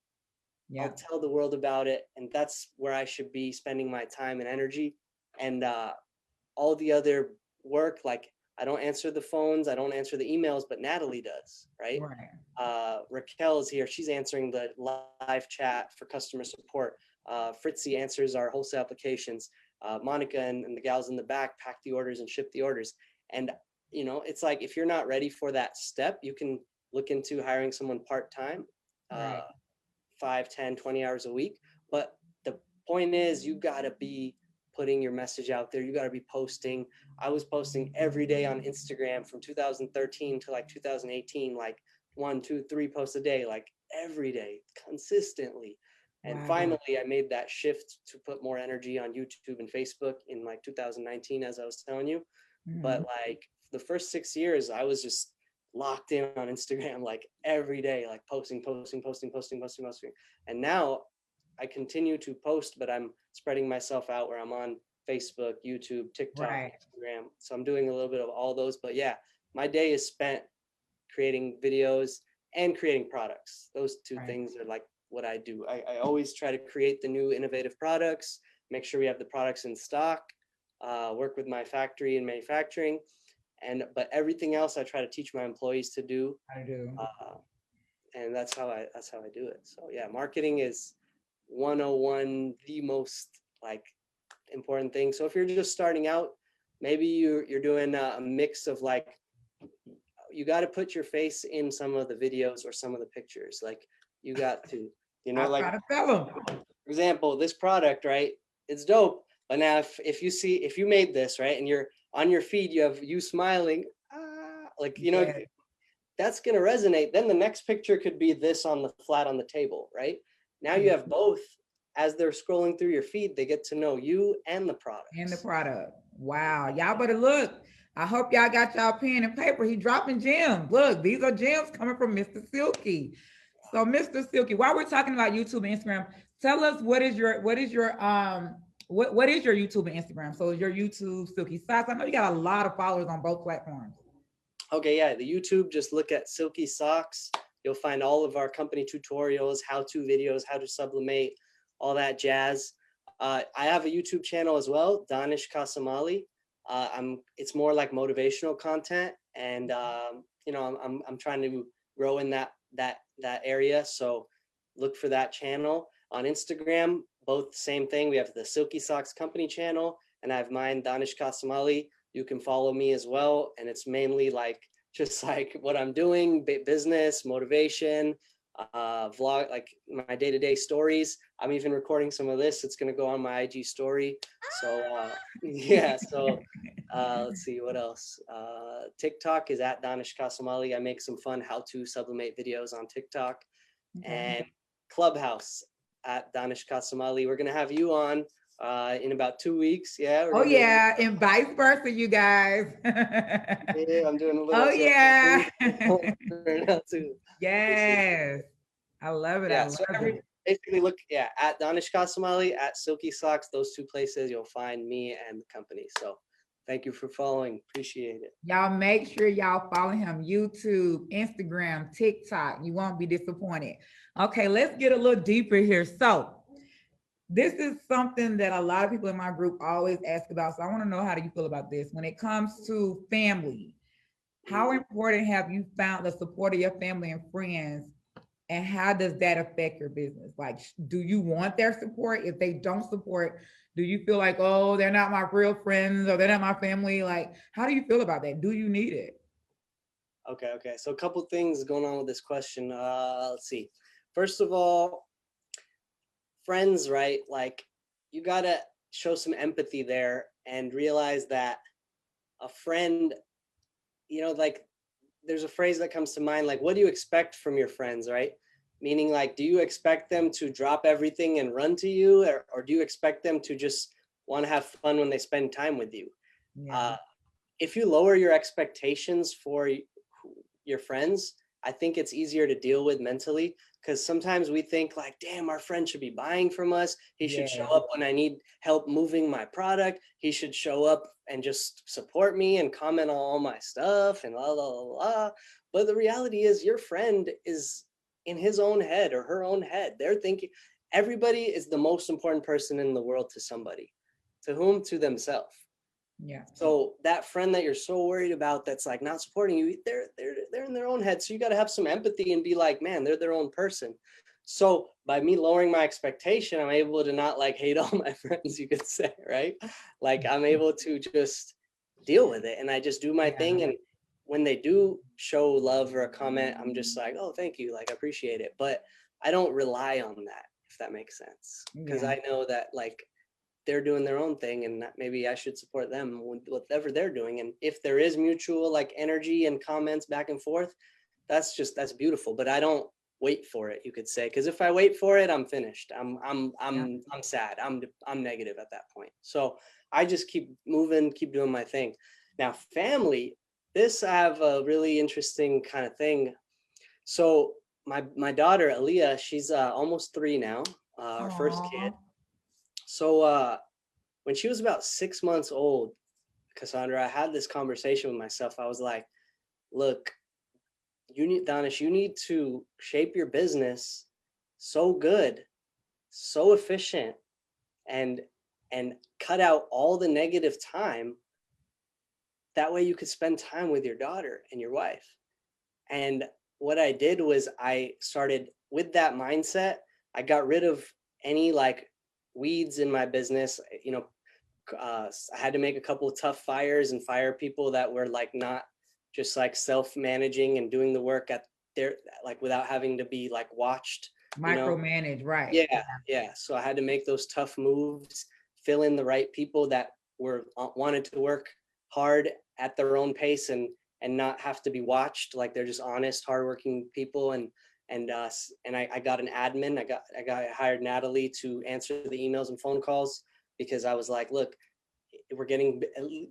Yeah. I'll tell the world about it. And that's where I should be spending my time and energy. And all the other work, like, I don't answer the phones, I don't answer the emails, but Natalie does, right? Raquel is here. She's answering the live chat for customer support. Fritzy answers our wholesale applications. Monica and the gals in the back pack the orders and ship the orders. And, it's like, if you're not ready for that step, you can look into hiring someone part-time, 5, 10, 20 hours a week. But the point is, you got to be putting your message out there. You got to be posting. I was posting every day on Instagram from 2013 to like 2018, like 1, 2, 3 posts a day, like every day, consistently. And Wow. finally, I made that shift to put more energy on YouTube and Facebook in like 2019, as I was telling you. But like the first 6 years, I was just locked in on Instagram, like every day, like posting. And now I continue to post, but I'm spreading myself out where I'm on Facebook, YouTube, TikTok, Instagram. So I'm doing a little bit of all those. But yeah, my day is spent creating videos and creating products. Those two things are like what I do. I always try to create the new innovative products, make sure we have the products in stock, work with my factory and manufacturing, but everything else I try to teach my employees to do. And that's how I do it. So yeah, marketing is 101, the most like important thing. So if you're just starting out, maybe you're doing a mix of like, you got to put your face in some of the videos or some of the pictures. Like you got to, you know, like for example, this product, right? It's dope. But now if you made this, right, and you're on your feed, you have you smiling, like, you know, that's going to resonate. Then the next picture could be this on the flat on the table, right? Now you have both. As they're scrolling through your feed, they get to know you and the product. Wow. Y'all better look. I hope y'all got y'all pen and paper. He dropping gems. Look, these are gems coming from Mr. Silky. So Mr. Silky, while we're talking about YouTube and Instagram, tell us what is your YouTube and Instagram? So your YouTube Silky Socks. I know you got a lot of followers on both platforms. Okay, yeah, the YouTube, just look at Silky Socks. You'll find all of our company tutorials, how-to videos, how to sublimate, all that jazz. I have a YouTube channel as well, Dannesh. It's more like motivational content, and you know, I'm trying to grow in that area. So look for that channel. On Instagram, both same thing. We have the Silky Socks company channel, and I have mine, Dannesh Kasamali. You can follow me as well, and it's mainly like just like what I'm doing, business, motivation, vlog, like my day-to-day stories. I'm even recording some of this. It's going to go on my IG story. So yeah, so let's see what else. TikTok is at Dannesh Kasamali. I make some fun how-to sublimate videos on TikTok. And Clubhouse at Dannesh Kasamali. We're going to have you on in about 2 weeks. Yeah. Oh yeah, and vice versa, you guys. Yeah, I'm doing a little. Oh yeah. Too. Yes, I love it. Yeah, basically look, at Dannesh Kasamali, at Silky Socks, those two places you'll find me and the company. So thank you for following. Appreciate it. Y'all make sure y'all follow him, YouTube, Instagram, TikTok. You won't be disappointed. Okay, let's get a little deeper here. So this is something that a lot of people in my group always ask about. So I want to know, how do you feel about this? When it comes to family, how important have you found the support of your family and friends? And how does that affect your business? Like, do you want their support? If they don't support, do you feel like, oh, they're not my real friends or they're not my family? Like, how do you feel about that? Do you need it? Okay. So a couple things going on with this question. Let's see. First of all, friends, right? Like, you got to show some empathy there and realize that a friend, you know, like, there's a phrase that comes to mind, like, what do you expect from your friends, right? Meaning, like, do you expect them to drop everything and run to you, or do you expect them to just want to have fun when they spend time with you? Yeah. If you lower your expectations for your friends, I think it's easier to deal with mentally, because sometimes we think like, damn, our friend should be buying from us. He should show up when I need help moving my product. He should show up and just support me and comment on all my stuff and blah, blah, blah, blah. But the reality is, your friend is in his own head or her own head. They're thinking everybody is the most important person in the world to somebody. To whom? To themselves. Yeah. So that friend that you're so worried about, that's like not supporting you, they're in their own head. So you got to have some empathy and be like, man, they're their own person. So by me lowering my expectation, I'm able to not like hate all my friends, you could say, right? Like, I'm able to just deal with it, and I just do my thing. And when they do show love or a comment, I'm just like, oh, thank you. Like, I appreciate it. But I don't rely on that, if that makes sense. Because I know that, like, they're doing their own thing, and that maybe I should support them with whatever they're doing. And if there is mutual like energy and comments back and forth, that's beautiful, but I don't wait for it, you could say, because if I wait for it, I'm finished. I'm sad. I'm negative at that point. So I just keep moving, keep doing my thing. Now, family, I have a really interesting kind of thing. So my daughter Aaliyah, she's almost 3 now, our first kid. So when she was about 6 months old, Cassandra, I had this conversation with myself. I was like, look, Dannesh, you need to shape your business so good, so efficient, and cut out all the negative time. That way you could spend time with your daughter and your wife. And what I did was I started with that mindset. I got rid of any like weeds in my business. You know, I had to make a couple of tough fires and fire people that were like not just like self-managing and doing the work at their, like without having to be like watched. Micromanage, right? Yeah. So I had to make those tough moves, fill in the right people that wanted to work hard at their own pace and not have to be watched. Like they're just honest, hardworking people. And I got an admin. I hired Natalie to answer the emails and phone calls, because I was like, look, we're getting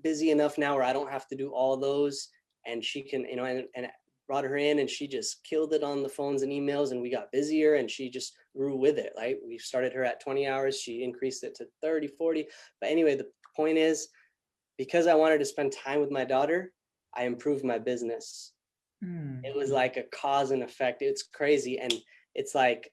busy enough now where I don't have to do all those. And she can, and brought her in, and she just killed it on the phones and emails, and we got busier, and she just grew with it. Right. We started her at 20 hours. She increased it to 30, 40. But anyway, the point is, because I wanted to spend time with my daughter, I improved my business. It was like a cause and effect. It's crazy. And it's like,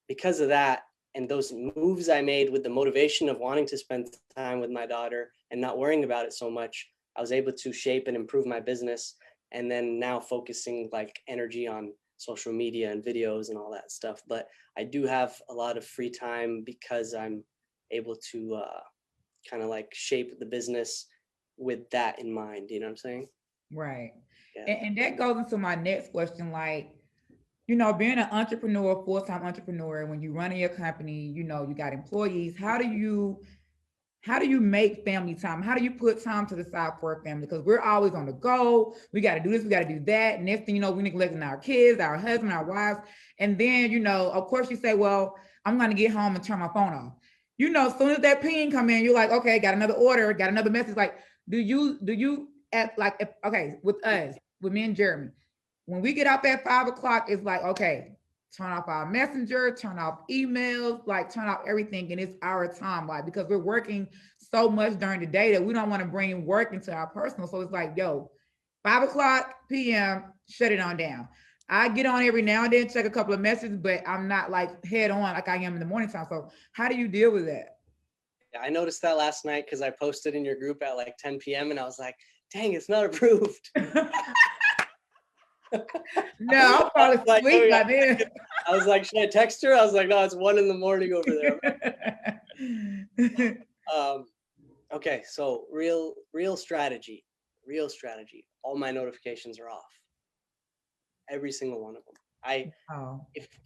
because of that, and those moves I made with the motivation of wanting to spend time with my daughter and not worrying about it so much, I was able to shape and improve my business. And then now focusing like energy on social media and videos and all that stuff. But I do have a lot of free time because I'm able to kind of like shape the business with that in mind. You know what I'm saying? Right. Yeah. And that goes into my next question. Like, being an entrepreneur, full-time entrepreneur, when you're running your company, you got employees, how do you make family time? How do you put time to the side for a family? Because we're always on the go. We got to do this, we got to do that. Next thing you know, we're neglecting our kids, our husband, our wives. And then, of course you say, well, I'm going to get home and turn my phone off. As soon as that ping come in, you're like, okay, got another order, got another message. Like, do you with us, with me and Jeremy, when we get up at 5 o'clock, it's like, okay, turn off our messenger, turn off emails, like turn off everything. And it's our time, like, because we're working so much during the day that we don't want to bring work into our personal. So it's like, 5 o'clock p.m., shut it on down. I get on every now and then, check a couple of messages, but I'm not like head on like I am in the morning time. So how do you deal with that? Yeah, I noticed that last night because I posted in your group at like 10 p.m. and I was like, dang, it's not approved. No, I'll probably sleep by then. I was like, should I text her? I was like, no, it's 1 a.m. over there. Okay, so real strategy. All my notifications are off. Every single one of them.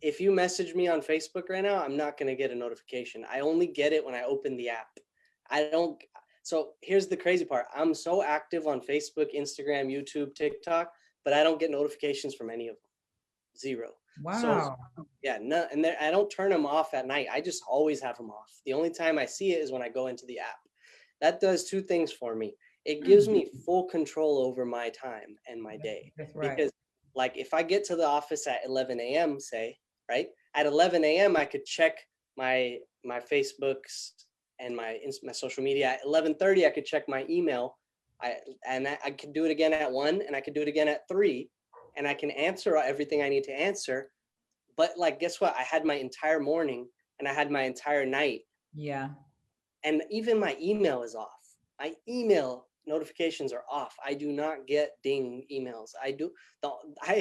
If you message me on Facebook right now, I'm not gonna get a notification. I only get it when I open the app. So here's the crazy part. I'm so active on Facebook, Instagram, YouTube, TikTok, but I don't get notifications from any of them. Zero. Wow. So, yeah, no, and I don't turn them off at night. I just always have them off. The only time I see it is when I go into the app. That does two things for me. It gives me full control over my time and my day. That's right. Because like if I get to the office at 11 a.m., say, right? At 11 a.m., I could check my Facebooks and my social media. At 11:30, I could check my email. I could do it again at 1, and I could do it again at 3, and I can answer everything I need to answer. But like, guess what? I had my entire morning and I had my entire night. Yeah. And even my email is off. My email notifications are off. I do not get ding emails. I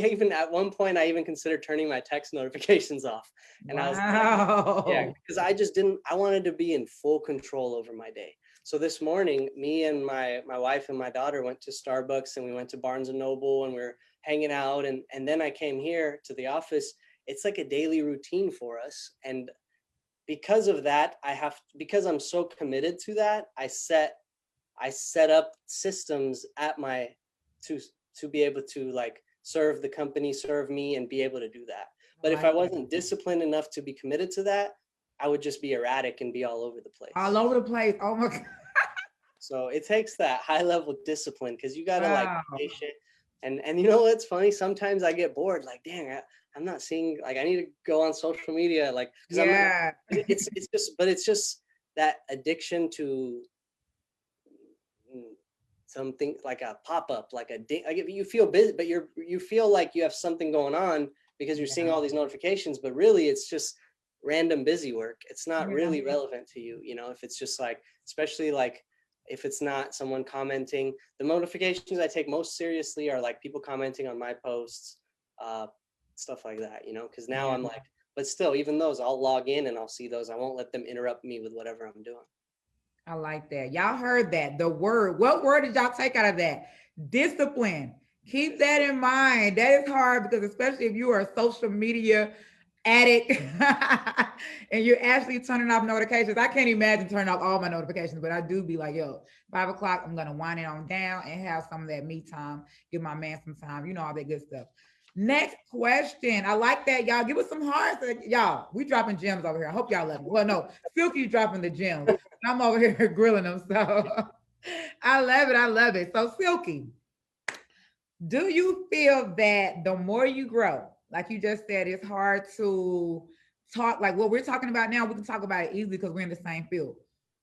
even at one point I even considered turning my text notifications off. And I was like, yeah, because I wanted to be in full control over my day. So this morning, me and my wife and my daughter went to Starbucks, and we went to Barnes and Noble, and we're hanging out. And then I came here to the office. It's like a daily routine for us. And because of that, because I'm so committed to that, I set up systems at to be able to like serve the company, serve me, and be able to do that. But if I wasn't disciplined enough to be committed to that, I would just be erratic and be all over the place. All over the place. Oh my God. So it takes that high level discipline, because you gotta like be patient. And you know what's funny? Sometimes I get bored, like, dang, I'm not seeing, like, I need to go on social media, like, it's just that addiction to something like a pop-up, like if you feel busy, but you feel like you have something going on because you're seeing all these notifications, but really it's just random busy work. It's not really relevant to you, you know, if it's just like, especially like if it's not someone commenting. The notifications I take most seriously are like people commenting on my posts, stuff like that, you know, because now I'm like, but still, even those, I'll log in and I'll see those. I won't let them interrupt me with whatever I'm doing. I like that. Y'all heard that. The word. What word did y'all take out of that? Discipline. Keep that in mind. That is hard, because especially if you are a social media addict and you're actually turning off notifications. I can't imagine turning off all my notifications, but I do be like, yo, 5 o'clock, I'm gonna wind it on down and have some of that me time, give my man some time, you know, all that good stuff. Next question. I like that, y'all. Give us some hearts. Y'all, we dropping gems over here. I hope y'all love it. Well, no, Silky dropping the gems. I'm over here grilling them. So I love it. I love it. So Silky, do you feel that the more you grow, like you just said, it's hard to talk like what we're talking about now? We can talk about it easily because we're in the same field.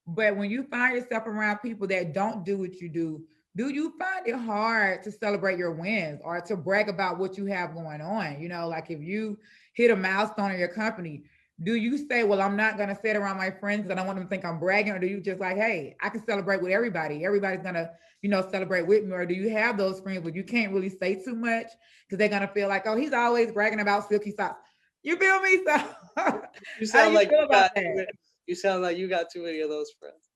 But when you find yourself around people that don't do what you do you find it hard to celebrate your wins or to brag about what you have going on? You know, like if you hit a milestone in your company, do you say, well, I'm not going to sit around my friends because I don't want them to think I'm bragging? Or do you just like, hey, I can celebrate with everybody. Everybody's going to, you know, celebrate with me? Or do you have those friends where you can't really say too much because they're going to feel like, oh, he's always bragging about Silky Socks? You feel me? So you sound like you sound like you got too many of those friends.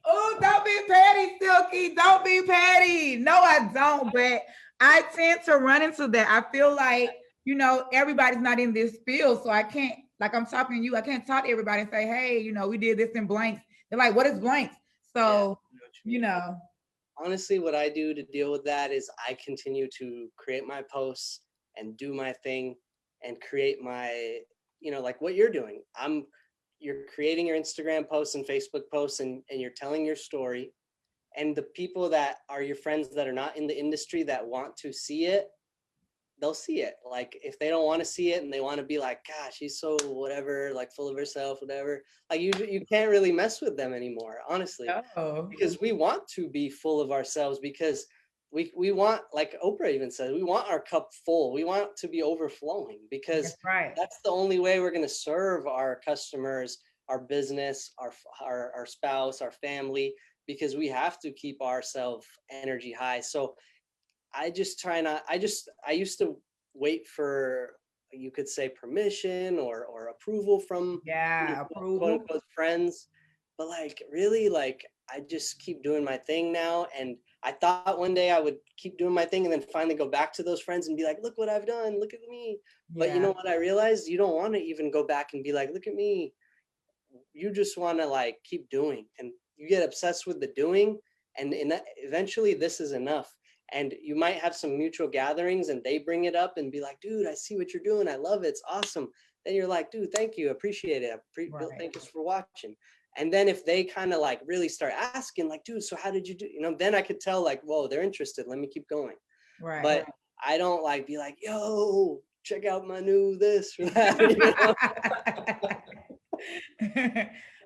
Oh, don't be petty, Silky. Don't be petty. No, I don't. But I tend to run into that. I feel like, you know, everybody's not in this field. So I can't, like I'm talking to you, I can't talk to everybody and say, hey, you know, we did this in Blanks. They're like, what is Blanks? So, you know. Honestly, what I do to deal with that is I continue to create my posts and do my thing and create my, you know, like what you're doing. You're creating your Instagram posts and Facebook posts and you're telling your story. And the people that are your friends that are not in the industry that want to see it, they'll see it. Like if they don't want to see it and they want to be like, gosh, she's so whatever, like full of herself, whatever, like you can't really mess with them anymore, honestly. Because we want to be full of ourselves, because we want, like Oprah even said, we want our cup full. We want to be overflowing, because that's the only way we're going to serve our customers, our business, our spouse, our family, because we have to keep ourselves energy high. So I just try not, I used to wait for, you could say, permission or approval from quote unquote friends. But like, really, like, I just keep doing my thing now. And I thought one day I would keep doing my thing and then finally go back to those friends and be like, look what I've done. Look at me. But you know what I realized? You don't want to even go back and be like, look at me. You just want to like keep doing, and you get obsessed with the doing. And eventually this is enough. And you might have some mutual gatherings and they bring it up and be like, dude, I see what you're doing. I love it. It's awesome. Then you're like, dude, thank you. Appreciate it. Thank you for watching. And then if they kind of like really start asking like, dude, so how did you do? You know, then I could tell like, whoa, they're interested. Let me keep going. But I don't like be like, yo, check out my new this or that. You know?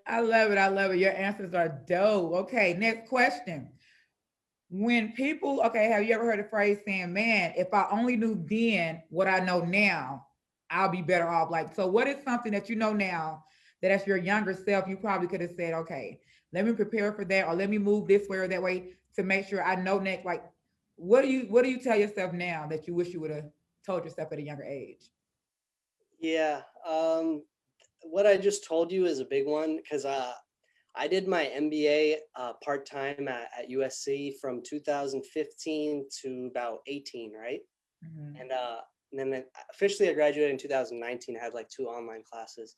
I love it. I love it. Your answers are dope. Okay, next question. When people, have you ever heard the phrase saying, man, if I only knew then what I know now, I'll be better off? Like, so what is something that you know now that as your younger self, you probably could have said, okay, let me prepare for that, or let me move this way or that way to make sure I know next. Like, what do you tell yourself now that you wish you would have told yourself at a younger age? Yeah. What I just told you is a big one, because I did my MBA part-time at USC from 2015 to about 18, right? Mm-hmm. And then officially I graduated in 2019. I had like 2 online classes.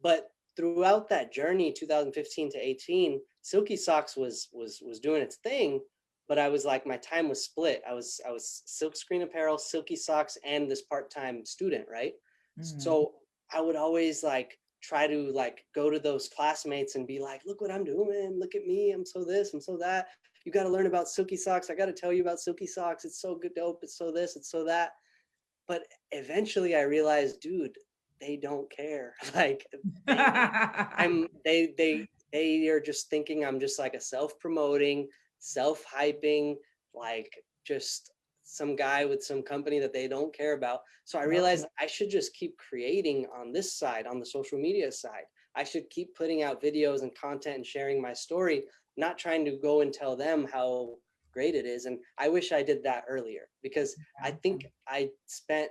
But throughout that journey, 2015 to 18, Silky Socks was doing its thing. but I was like, my time was split. I was Silk Screen Apparel, Silky Socks, and this part-time student, right? So I would always like try to like go to those classmates and be like, look what I'm doing, look at me, I'm so this, I'm so that. You got to learn about Silky Socks. I got to tell you about Silky Socks. It's so good, dope. It's so this, it's so that. But eventually I realized, dude, they don't care. Like they are just thinking I'm just like a self-promoting, self-hyping, like just some guy with some company that they don't care about. So I realized I should just keep creating on this side, on the social media side. I should keep putting out videos and content and sharing my story, not trying to go and tell them how great it is. And I wish I did that earlier, because I think I spent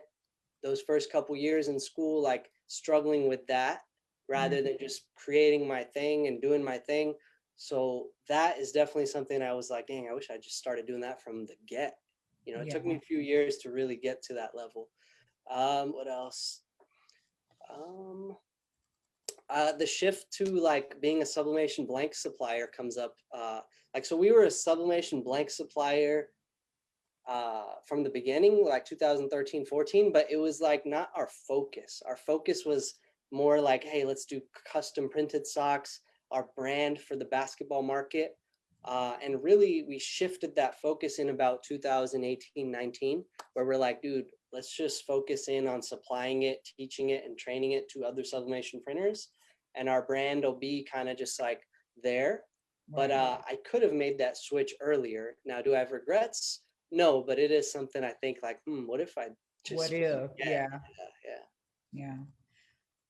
those first couple years in school like struggling with that rather than just creating my thing and doing my thing. So that is definitely something I was like, dang, I wish I just started doing that from the get. You know, it took me a few years to really get to that level. What else? The shift to like being a sublimation blank supplier comes up. Like, so we were a sublimation blank supplier from the beginning, like 2013, 14, but it was like not our focus. Our focus was more like, hey, let's do custom printed socks, our brand for the basketball market. And really we shifted that focus in about 2018, 19, where we're like, dude, let's just focus in on supplying it, teaching it, and training it to other sublimation printers. And our brand will be kind of just like there. But I could have made that switch earlier. Now, do I have regrets? No, but it is something I think like, what if I just, what if? Yeah.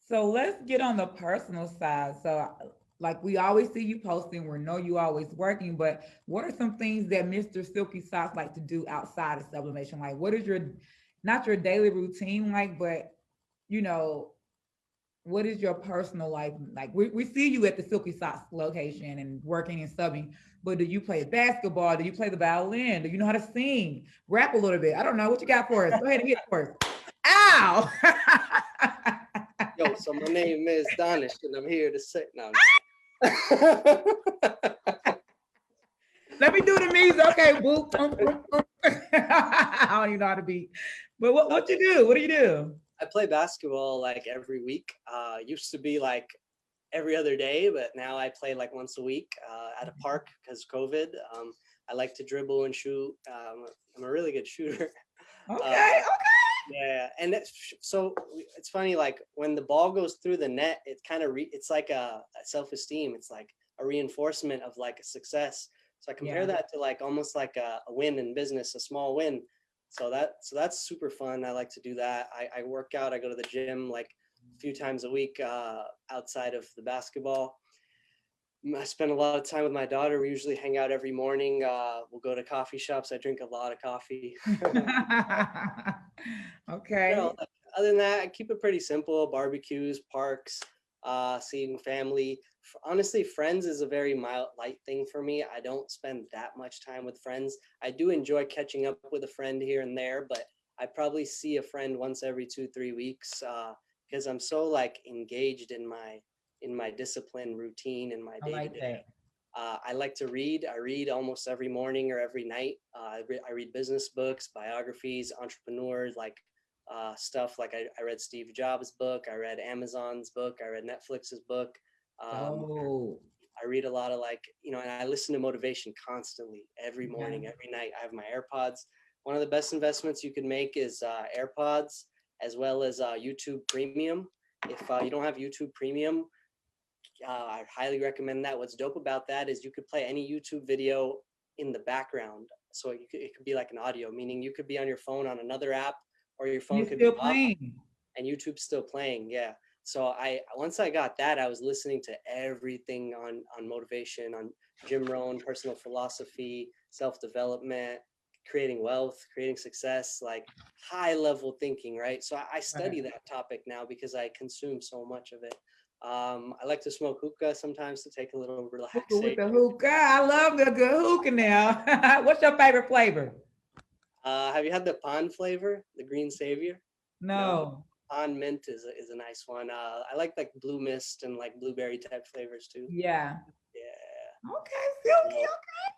So let's get on the personal side. So like we always see you posting, we know you always working, but what are some things that Mr. Silky Socks like to do outside of sublimation? Like what is your, not your daily routine like, but you know, what is your personal life like? We see you at the Silky Socks location and working and subbing, but do you play basketball? Do you play the violin? Do you know how to sing? Rap a little bit? I don't know. What you got for us? Go ahead and hit for us. Ow! Yo, so my name is Dannesh, and I'm here to say, no. Let me do the music. Okay, whoop, boom, boom, boom. I don't even know how to beat. But what you do? What do you do? I play basketball like every week. Used to be like every other day, but now I play like once a week at a park because COVID. I like to dribble and shoot. I'm a really good shooter. Okay. Yeah, and so it's funny. Like when the ball goes through the net, it kind of it's like a self-esteem. It's like a reinforcement of like a success. So I compare that to like almost like a win in business, a small win. So that's super fun. I like to do that. I work out. I go to the gym like a few times a week outside of the basketball. I spend a lot of time with my daughter. We usually hang out every morning. We'll go to coffee shops. I drink a lot of coffee. Okay. You know, other than that, I keep it pretty simple. Barbecues, parks, seeing family. Honestly, friends is a very light thing for me. I don't spend that much time with friends. I do enjoy catching up with a friend here and there, but I probably see a friend once every 2-3 weeks because I'm so like engaged in my discipline routine and my day-to-day. I like to read. I read almost every morning or every night. I read business books, biographies, entrepreneurs, like stuff like I read Steve Jobs' book. I read Amazon's book. I read Netflix's book. I read a lot of like, and I listen to motivation constantly every morning, every night. I have my AirPods. One of the best investments you can make is AirPods as well as YouTube Premium. If you don't have YouTube Premium, I highly recommend that. What's dope about that is you could play any YouTube video in the background. So it could be like an audio, meaning you could be on your phone on another app or your phone could be playing and YouTube's still playing. Yeah. So once I got that, I was listening to everything on motivation, on Jim Rohn, personal philosophy, self-development, creating wealth, creating success, like high level thinking, right? So I study that topic now because I consume so much of it. I like to smoke hookah sometimes to take a little relaxation. With the hookah, I love the good hookah now. What's your favorite flavor? Have you had the pond flavor, the green savior? No. Pond mint is a nice one. I like blue mist and like blueberry type flavors too. Yeah. Yeah. Okay, Silky. Okay.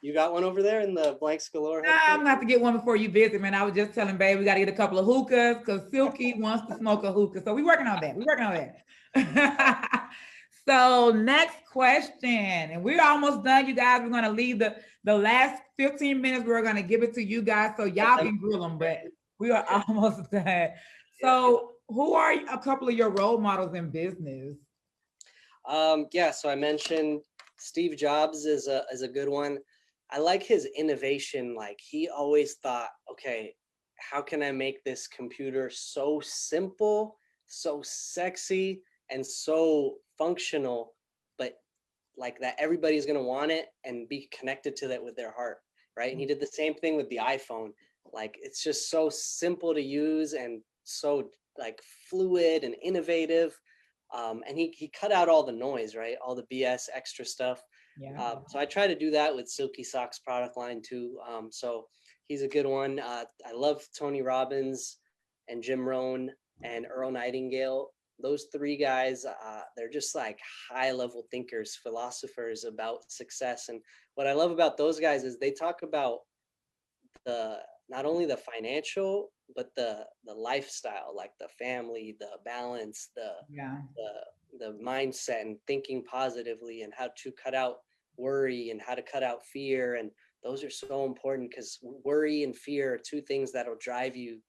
You got one over there in the Blanks Galore? Nah, I'm gonna have to get one before you visit, man. I was just telling babe we got to get a couple of hookahs because Silky wants to smoke a hookah. So we're working on that. We're working on that. So next question, and we're almost done, you guys. We're gonna leave the last 15 minutes. We're gonna give it to you guys so y'all can grill them, but we are almost done. So who are a couple of your role models in business? Yeah, so I mentioned Steve Jobs is a good one. I like his innovation. Like he always thought, okay, how can I make this computer so simple, so sexy, and so functional, but like that everybody's gonna want it and be connected to that with their heart, right? And he did the same thing with the iPhone. Like it's just so simple to use and so like fluid and innovative. And he cut out all the noise, right? All the BS extra stuff. Yeah. So I try to do that with Silky Socks product line too. So he's a good one. I love Tony Robbins and Jim Rohn and Earl Nightingale. Those three guys, they're just like high level thinkers, philosophers about success. And what I love about those guys is they talk about not only the financial, but the lifestyle, like the family, the balance, the mindset and thinking positively and how to cut out worry and how to cut out fear. And those are so important because worry and fear are two things that'll drive you.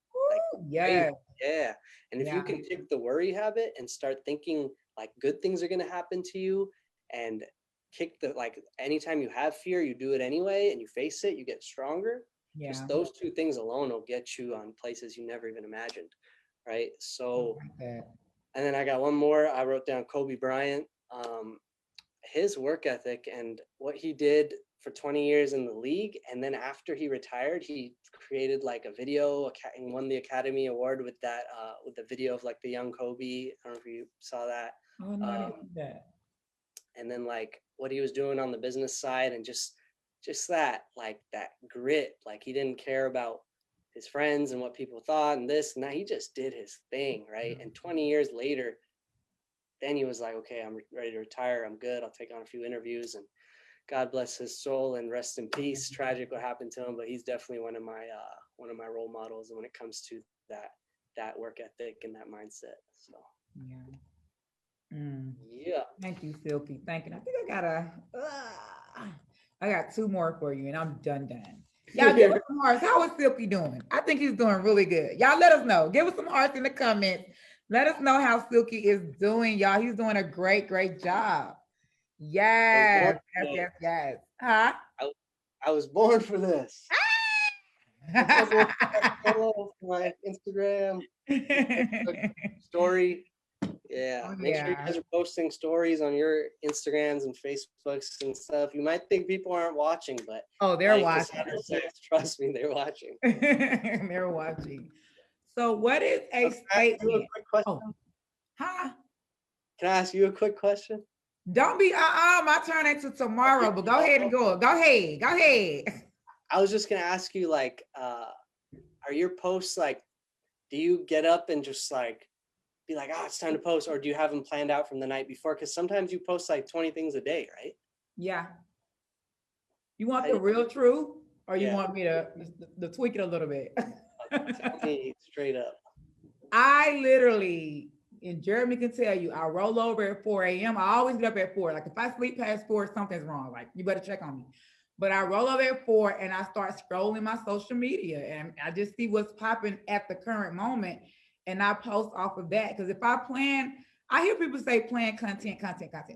Yeah. And if you can kick the worry habit and start thinking like good things are going to happen to you and kick like anytime you have fear, you do it anyway and you face it, you get stronger. Just those two things alone will get you on places you never even imagined. Right. So, and then I got one more. I wrote down Kobe Bryant, his work ethic and what he did for 20 years in the league. And then after he retired, he created like a video and won the Academy Award with that, with the video of like the young Kobe. I don't know if you saw that. Oh, no, I didn't see that. And then like what he was doing on the business side and just that, like that grit, like he didn't care about his friends and what people thought and this and that. He just did his thing, right? And 20 years later, then he was like, okay, I'm ready to retire. I'm good. I'll take on a few interviews and God bless his soul and rest in peace. Tragic what happened to him, but he's definitely one of my role models when it comes to that work ethic and that mindset. So yeah. Thank you, Silky. Thank you. I think I got two more for you and I'm done. Y'all give us some hearts. How is Silky doing? I think he's doing really good. Y'all let us know. Give us some hearts in the comments. Let us know how Silky is doing, y'all. He's doing a great job. Yes. Huh? I was born for this. Follow my Instagram story. Yeah. Make sure you guys are posting stories on your Instagrams and Facebooks and stuff. You might think people aren't watching, but they're watching. Cassandra says, trust me, they're watching. They're watching. So what is a statement? Huh? Can I ask you a quick question? Don't be my turn until tomorrow, but go ahead and go. Go ahead. I was just gonna ask you, like, are your posts like, do you get up and just like be like, it's time to post, or do you have them planned out from the night before? Because sometimes you post like 20 things a day, right? Yeah. You want the real truth, or you want me to tweak it a little bit? Tell me straight up. I literally, and Jeremy can tell you, I roll over at 4 a.m. I always get up at 4. Like if I sleep past 4, something's wrong. Like you better check on me. But I roll over at 4 and I start scrolling my social media and I just see what's popping at the current moment. And I post off of that. Because if I plan, I hear people say plan content.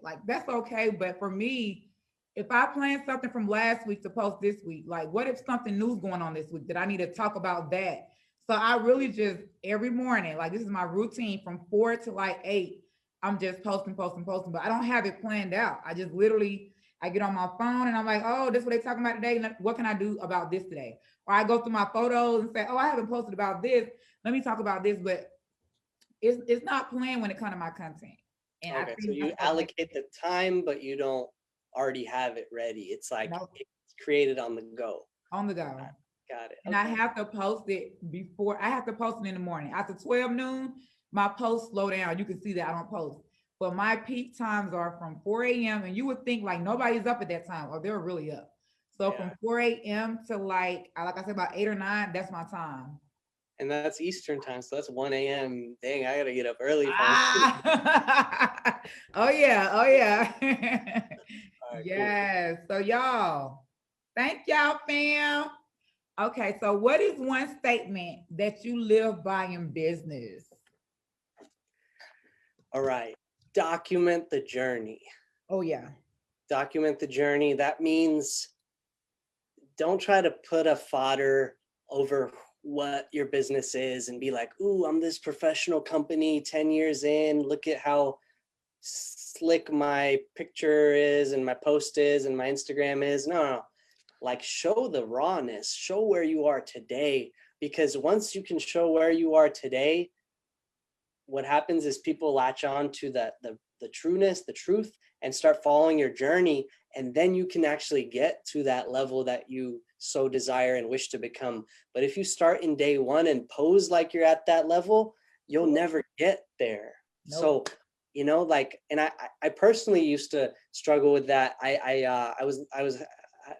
Like that's okay. But for me, if I plan something from last week to post this week, like what if something new's going on this week that I need to talk about that? So I really just every morning, like this is my routine from 4 to like 8. I'm just posting, but I don't have it planned out. I just literally, I get on my phone and I'm like, oh, this is what they're talking about today. What can I do about this today? Or I go through my photos and say, oh, I haven't posted about this. Let me talk about this, but it's not planned when it comes to my content. And okay, so you allocate the time, but you don't already have it ready. It's like it's created on the go. On the go. Got it. And I have to post it before, I have to post it in the morning. After 12 noon, my posts slow down. You can see that I don't post. But my peak times are from 4 a.m. and you would think like nobody's up at that time, or they're really up. So from 4 a.m. to like I said, about 8 or 9, that's my time. And that's Eastern time, so that's 1 a.m. Dang, I gotta get up early. Oh yeah, oh yeah. Right, yes. Cool. So y'all, thank y'all, fam. Okay, so what is one statement that you live by in business? All right, document the journey. Oh yeah. Document the journey. That means don't try to put a fodder over what your business is and be like, ooh, I'm this professional company 10 years in. Look at how slick my picture is and my post is and my Instagram is. No. Like, show the rawness, show where you are today, because once you can show where you are today, what happens is people latch on to the trueness, the truth, and start following your journey. And then you can actually get to that level that you so desire and wish to become. But if you start in day one and pose like you're at that level, you'll never get there. Nope. So, you know, like, and I personally used to struggle with that. I was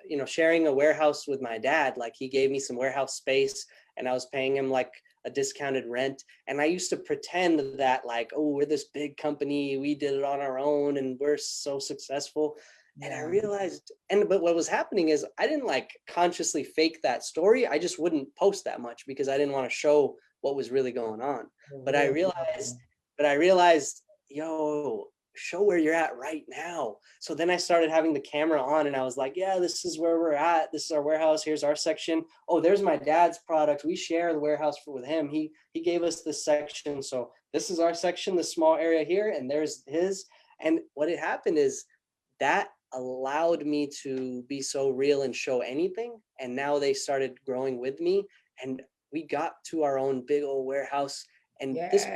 you know, sharing a warehouse with my dad. Like, he gave me some warehouse space and I was paying him like a discounted rent. And I used to pretend that like, oh, we're this big company, we did it on our own and we're so successful. Yeah. And I realized, but what was happening is I didn't like consciously fake that story. I just wouldn't post that much because I didn't want to show what was really going on. But I realized, yo, show where you're at right now. So then I started having the camera on and I was like, yeah, this is where we're at. This is our warehouse. Here's our section. Oh, there's my dad's product. We share the warehouse with him. He gave us this section. So this is our section, the small area here, and there's his. And what had happened is that allowed me to be so real and show anything. And now they started growing with me and we got to our own big old warehouse. And this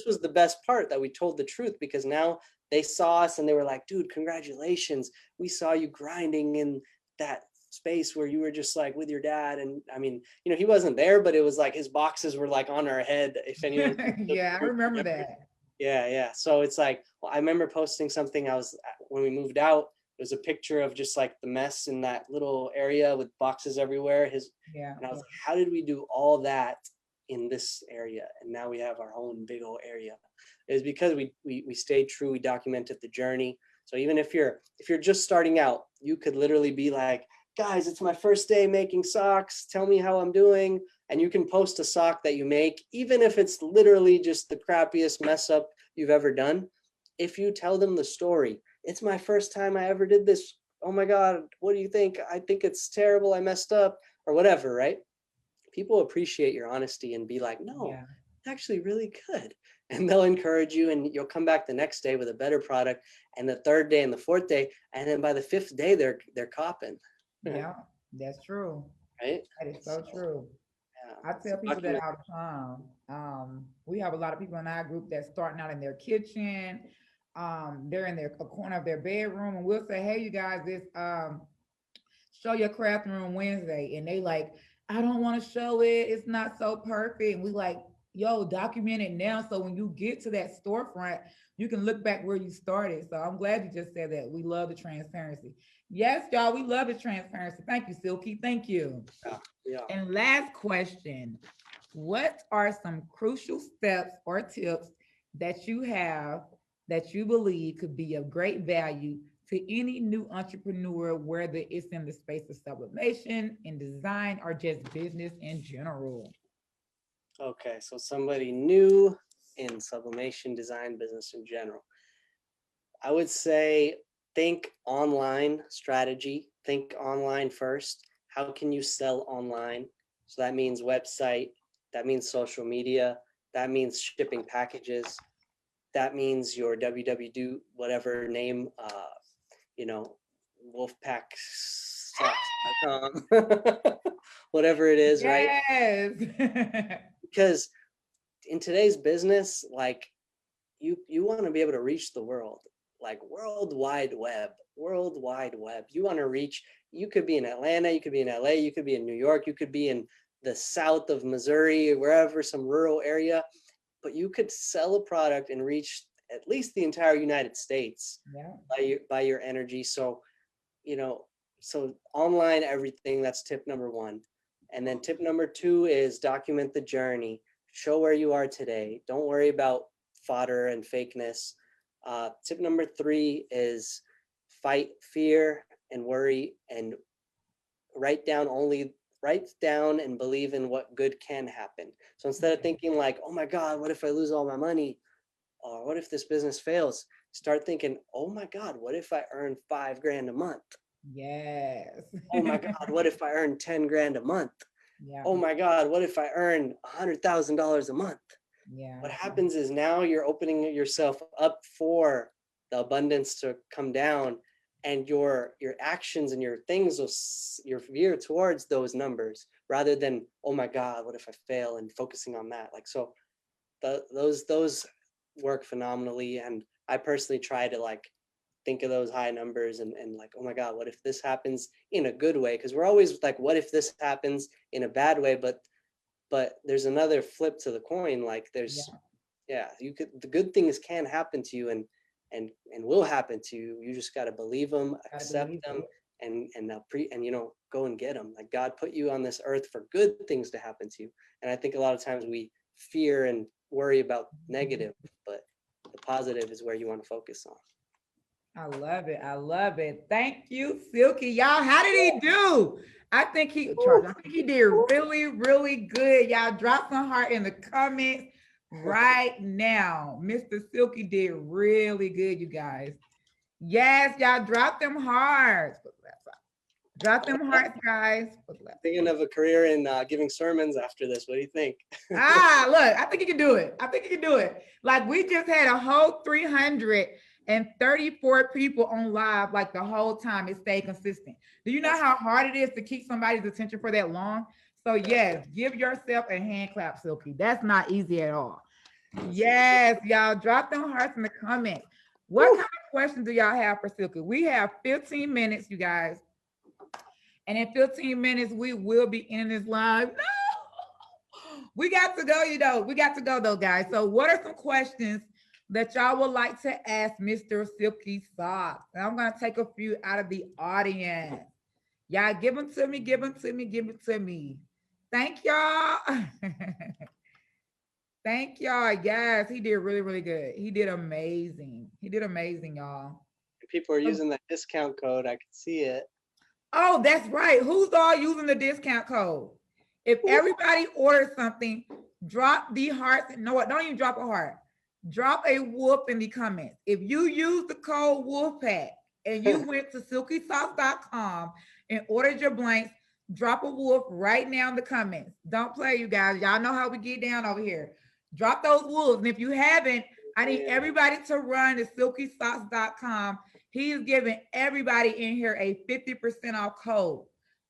was the best part, that we told the truth, because now they saw us and they were like, dude, congratulations. We saw you grinding in that space where you were just like with your dad. And I mean, you know, he wasn't there, but it was like his boxes were like on our head. If anyone. Yeah, I remember that. Yeah. So it's like, well, I remember posting something when we moved out, it was a picture of just like the mess in that little area with boxes everywhere. And I was like, how did we do all that in this area? And now we have our own big old area. Is because we stayed true. We documented the journey. So even if you're just starting out, you could literally be like, guys, it's my first day making socks. Tell me how I'm doing. And you can post a sock that you make, even if it's literally just the crappiest mess up you've ever done. If you tell them the story, it's my first time I ever did this. Oh my God, what do you think? I think it's terrible. I messed up or whatever, right? People appreciate your honesty and be like, no, it's actually really good. And they'll encourage you and you'll come back the next day with a better product, and the third day and the fourth day. And then by the fifth day, they're copping. Yeah, that's true. Right? That is so true. Yeah. I tell people that all the time. We have a lot of people in our group that's starting out in their kitchen. They're in a corner of their bedroom, and we'll say, hey, you guys, this show your craft room Wednesday. And they like, I don't want to show it. It's not so perfect. And we like, yo, document it now. So when you get to that storefront, you can look back where you started. So I'm glad you just said that. We love the transparency. Yes, y'all, we love the transparency. Thank you, Silky. Thank you. Yeah. And last question, what are some crucial steps or tips that you have that you believe could be of great value to any new entrepreneur, whether it's in the space of sublimation, in design, or just business in general? Okay, so somebody new in sublimation, design, business in general. I would say think online strategy, think online first. How can you sell online? So that means website, that means social media, that means shipping packages, that means your www, whatever name, wolfpacksocks.com, whatever it is, right? Yes. Because in today's business, like you want to be able to reach the world, like world wide web. You want to reach, you could be in Atlanta, you could be in LA, you could be in New York, you could be in the south of Missouri, wherever, some rural area, but you could sell a product and reach at least the entire United States by your energy. So, so online everything, that's tip number one. And then tip number two is document the journey. Show where you are today. Don't worry about fodder and fakeness. Tip number three is fight fear and worry, and write down and believe in what good can happen. So instead of thinking like, oh my God, what if I lose all my money? Or what if this business fails? Start thinking, oh my God, what if I earn $5,000 a month? Yes. Oh my God, what if I earn 10 grand a month? Yeah. Oh my God, what if I earn $100,000 a month? Yeah. What happens is now you're opening yourself up for the abundance to come down, and your actions and your things you're veer towards those numbers rather than, oh my God, what if I fail, and focusing on that. Like, so those work phenomenally. And I personally try to like think of those high numbers and like, oh my God, what if this happens in a good way? Because we're always like, what if this happens in a bad way? But there's another flip to the coin. Like there's, you could, the good things can happen to you and will happen to you. You just got to believe them, accept them, and go and get them. Like God put you on this earth for good things to happen to you. And I think a lot of times we fear and worry about negative, but the positive is where you want to focus on. I love it. I love it. Thank you, Silky. Y'all, how did he do? I think he did really, really good. Y'all drop some heart in the comments right now. Mr. Silky did really good, you guys. Yes, y'all drop them hearts. Drop them hearts, guys. Thinking of a career in giving sermons after this. What do you think? Look, I think you can do it. Like we just had a whole 334 people on live, like the whole time. It stayed consistent. Do you know how hard it is to keep somebody's attention for that long? So yes, give yourself a hand clap, Silky. That's not easy at all. Yes, y'all drop them hearts in the comments. What kind of questions do y'all have for Silky? We have 15 minutes, you guys. And in 15 minutes, we will be in this live. No, we got to go, We got to go, though, guys. So what are some questions that y'all would like to ask Mr. Silky Socks? And I'm going to take a few out of the audience. Y'all give them to me, give them to me, give them to me. Thank y'all. Thank y'all. Yes, he did really, really good. He did amazing. He did amazing, y'all. People are using the discount code. I can see it. Oh, that's right. Who's all using the discount code? If everybody orders something, drop the hearts. No, what? Don't even drop a heart. Drop a wolf in the comments. If you use the code WOLFPACK and you went to silkysocks.com and ordered your blanks, drop a wolf right now in the comments. Don't play, you guys. Y'all know how we get down over here. Drop those wolves. And if you haven't, I need everybody to run to silkysocks.com. He's giving everybody in here a 50% off code.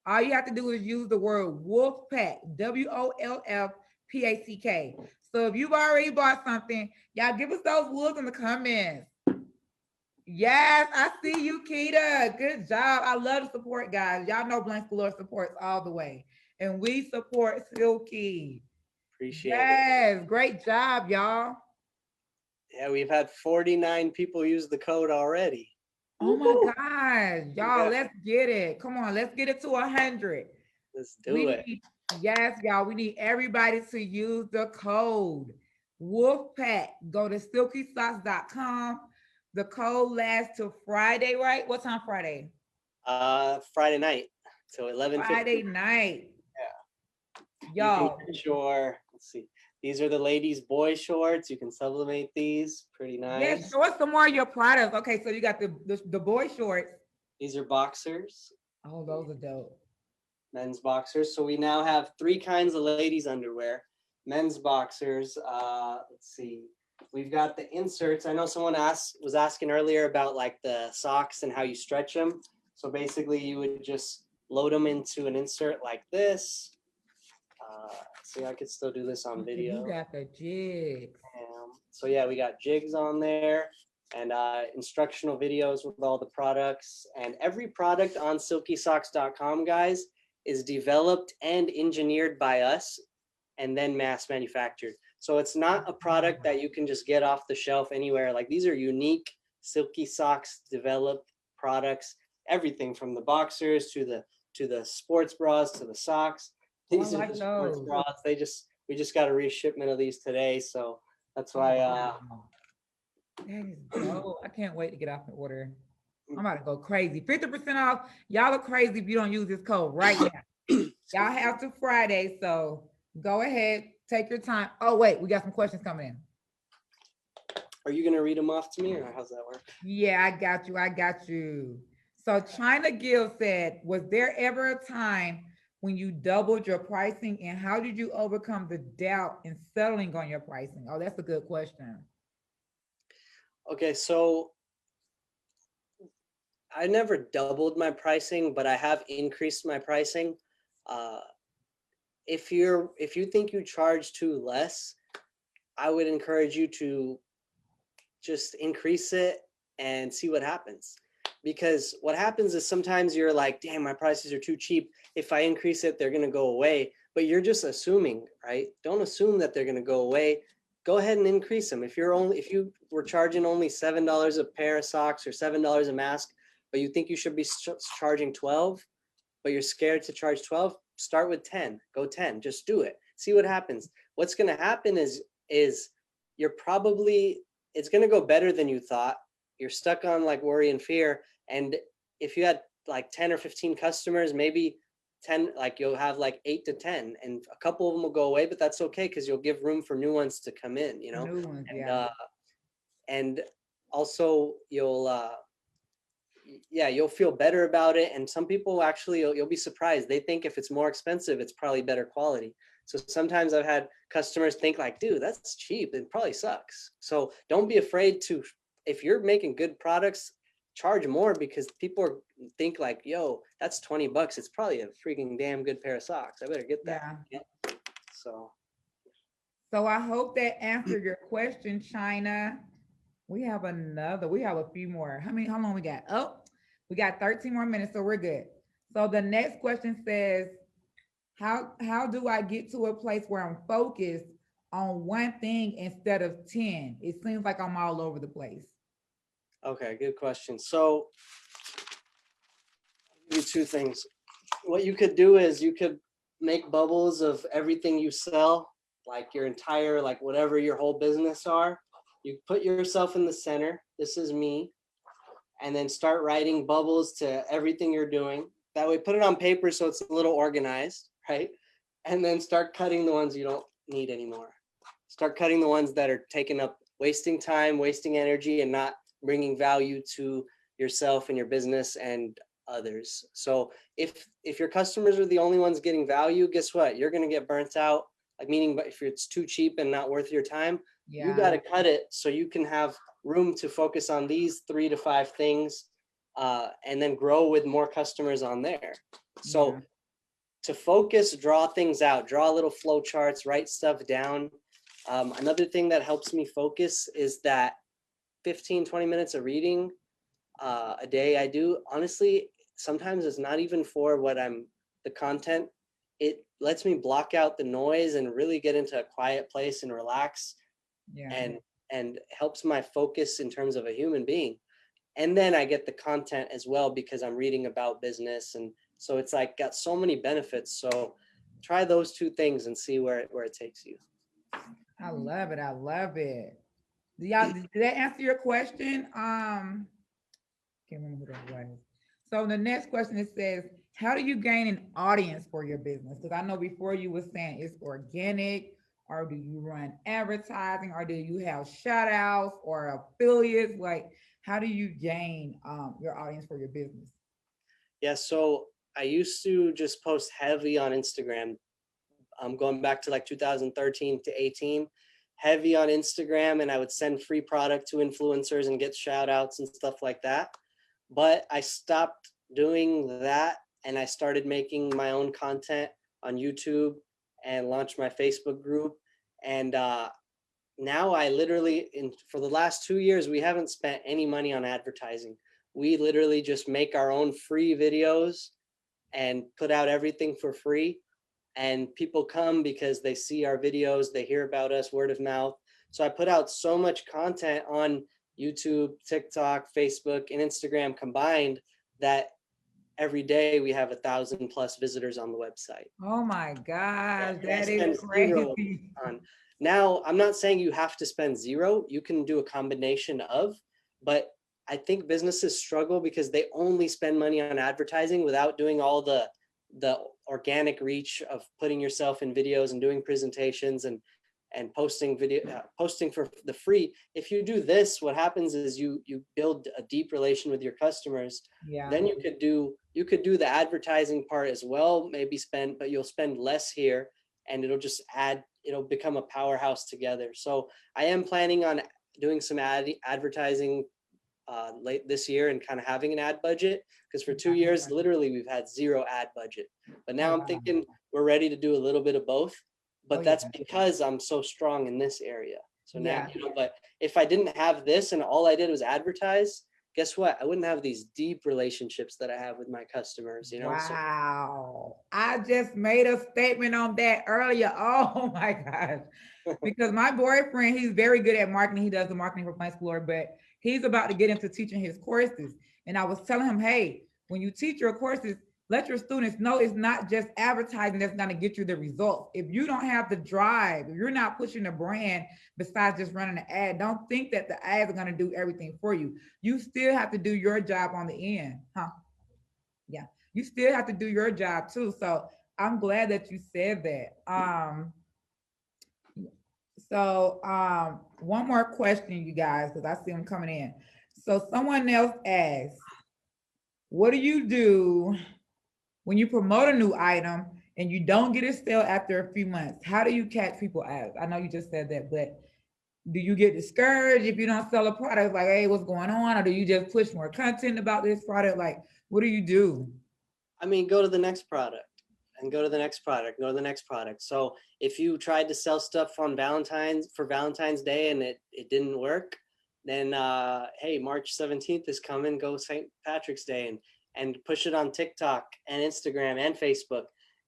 All you have to do is use the word WOLFPACK, WOLFPACK. So if you've already bought something, y'all give us those wolves in the comments. Yes, I see you, Keita. Good job. I love the support, guys. Y'all know Blanks Galore supports all the way. And we support Silky. Appreciate it. Yes, great job, y'all. Yeah, we've had 49 people use the code already. Oh my God, y'all, let's get it. Come on, let's get it to 100. Let's do it. Yes, y'all, we need everybody to use the code WOLFPACK. Go to silkysocks.com. The code lasts till Friday, right? What time Friday? Friday night. So 11:50. Friday night. Yeah. Y'all. Sure. Let's see. These are the ladies' boy shorts. You can sublimate these. Pretty nice. Yes, show us some more of your products. Okay, so you got the boy shorts. These are boxers. Oh, those are dope. Men's boxers. So we now have 3 kinds of ladies' underwear. Men's boxers. Let's see. We've got the inserts. I know someone was asking earlier about like the socks and how you stretch them. So basically, you would just load them into an insert like this. See, I could still do this on video. You got the jigs. So yeah, we got jigs on there and instructional videos with all the products. And every product on silkysocks.com, guys, is developed and engineered by us and then mass manufactured. So it's not a product that you can just get off the shelf anywhere. Like these are unique Silky Socks developed products. everything from the boxers to the sports bras to the socks. These are the sports bras. We just got a reshipment of these today, so that's why. That is dope. I can't wait to get off the order. I'm about to go crazy. 50% off. Y'all are crazy if you don't use this code right now. Y'all have to Friday, so go ahead, take your time. Oh wait, we got some questions coming in. Are you gonna read them off to me, or how's that work? Yeah, I got you. I got you. So China Gill said, was there ever a time when you doubled your pricing, and how did you overcome the doubt in settling on your pricing? Oh, that's a good question. Okay, so I never doubled my pricing, but I have increased my pricing. If you think you charge too less, I would encourage you to just increase it and see what happens. Because what happens is sometimes you're like, damn, my prices are too cheap. If I increase it, they're gonna go away. But you're just assuming, right? Don't assume that they're gonna go away. Go ahead and increase them. If you were charging only $7 a pair of socks or $7 a mask, but you think you should be charging 12, but you're scared to charge 12, start with 10. Go 10. Just do it. See what happens. What's gonna happen is it's gonna go better than you thought. You're stuck on like worry and fear. And if you had like 10 or 15 customers, maybe 10, like you'll have like 8 to 10, and a couple of them will go away, but that's okay because you'll give room for new ones to come in, you know. New ones, and, yeah. And also you'll feel better about it. And some people actually, you'll be surprised. They think if it's more expensive, it's probably better quality. So sometimes I've had customers think like, dude, that's cheap. It probably sucks. So don't be afraid to, if you're making good products, charge more, because people think like, yo, that's $20. It's probably a freaking damn good pair of socks. I better get that. Yeah. So I hope that answered your question, China. We have a few more. How long we got? Oh, we got 13 more minutes, so we're good. So the next question says, how do I get to a place where I'm focused on one thing instead of 10? It seems like I'm all over the place. Okay, good question. So I'll give you two things. What you could do is you could make bubbles of everything you sell, like your entire, like whatever your whole business are. You put yourself in the center. This is me. And then start writing bubbles to everything you're doing. That way, put it on paper so it's a little organized, right? And then start cutting the ones you don't need anymore. Start cutting the ones that are taking up, wasting time, wasting energy, and not bringing value to yourself and your business and others. So if your customers are the only ones getting value, guess what? You're going to get burnt out. Like, meaning, if it's too cheap and not worth your time, you got to cut it so you can have room to focus on these 3 to 5 things, and then grow with more customers on there. So to focus, draw things out, draw little flow charts, write stuff down. Another thing that helps me focus is that 15-20 minutes of reading a day I do. Honestly, sometimes it's not even for the content. It lets me block out the noise and really get into a quiet place and relax. And helps my focus in terms of a human being. And then I get the content as well because I'm reading about business, and so it's like got so many benefits. So try those two things and see where it takes you. I love it. I love it. Did that answer your question? Can't remember who that was. So the next question, it says, how do you gain an audience for your business? Because I know before you were saying it's organic, or do you run advertising, or do you have shout outs or affiliates? Like, how do you gain your audience for your business? Yeah, so I used to just post heavy on Instagram. I'm going back to like 2013 to 18, heavy on Instagram, and I would send free product to influencers and get shout outs and stuff like that. But I stopped doing that, and I started making my own content on YouTube and launched my Facebook group. And now I literally, for the last 2 years, we haven't spent any money on advertising. We literally just make our own free videos and put out everything for free. And people come because they see our videos, they hear about us, word of mouth. So I put out so much content on YouTube, TikTok, Facebook, and Instagram combined that every day we have 1,000+ visitors on the website. Oh my gosh, that is is crazy. Now, I'm not saying you have to spend zero. You can do a combination of, but I think businesses struggle because they only spend money on advertising without doing all the organic reach of putting yourself in videos and doing presentations and posting posting for the free. If you do this, what happens is you build a deep relation with your customers. Yeah. Then you could do the advertising part as well, but you'll spend less here, and it'll become a powerhouse together. So I am planning on doing some advertising late this year and kind of having an ad budget, because for 2 years literally we've had zero ad budget. But now I'm thinking we're ready to do a little bit of both. But that's because I'm so strong in this area. So now, but if I didn't have this and all I did was advertise, guess what? I wouldn't have these deep relationships that I have with my customers, Wow. So, I just made a statement on that earlier. Oh my gosh. Because my boyfriend, he's very good at marketing. He does the marketing for Blanks Galore, but he's about to get into teaching his courses. And I was telling him, hey, when you teach your courses, let your students know it's not just advertising that's going to get you the results. If you don't have the drive, if you're not pushing the brand besides just running an ad, don't think that the ads are going to do everything for you. You still have to do your job on the end, huh? Yeah, you still have to do your job too. So I'm glad that you said that. One more question, you guys, because I see them coming in. So someone else asked, what do you do when you promote a new item and you don't get a sale after a few months? How do you catch people out? I know you just said that, but do you get discouraged if you don't sell a product? Like, hey, what's going on? Or do you just push more content about this product? Like, what do you do? I mean, go to the next product and go to the next product, go to the next product. So if you tried to sell stuff on Valentine's Day and it didn't work, then hey, March 17th is coming, go St. Patrick's Day and push it on TikTok and Instagram and Facebook.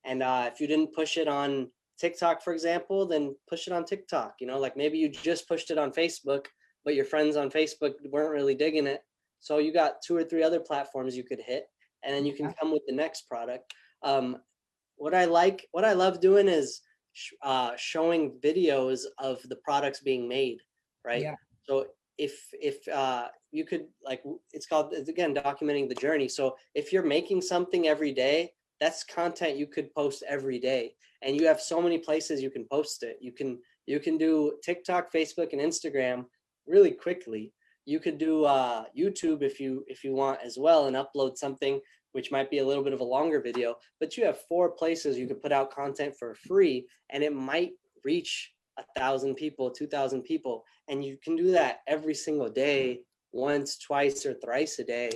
And if you didn't push it on TikTok, for example, then push it on TikTok. Like maybe you just pushed it on Facebook, but your friends on Facebook weren't really digging it. So you got 2 or 3 other platforms you could hit, and then you can come with the next product. What I love doing is showing videos of the products being made, right? Yeah. So if you could, like, it's again documenting the journey. So if you're making something every day, that's content you could post every day, and you have so many places you can post it. You can do TikTok, Facebook, and Instagram really quickly. You could do YouTube if you want as well, and upload something which might be a little bit of a longer video. But you have 4 places you could put out content for free, and it might reach 1,000 people, 2,000 people, and you can do that every single day, once, twice, or thrice a day.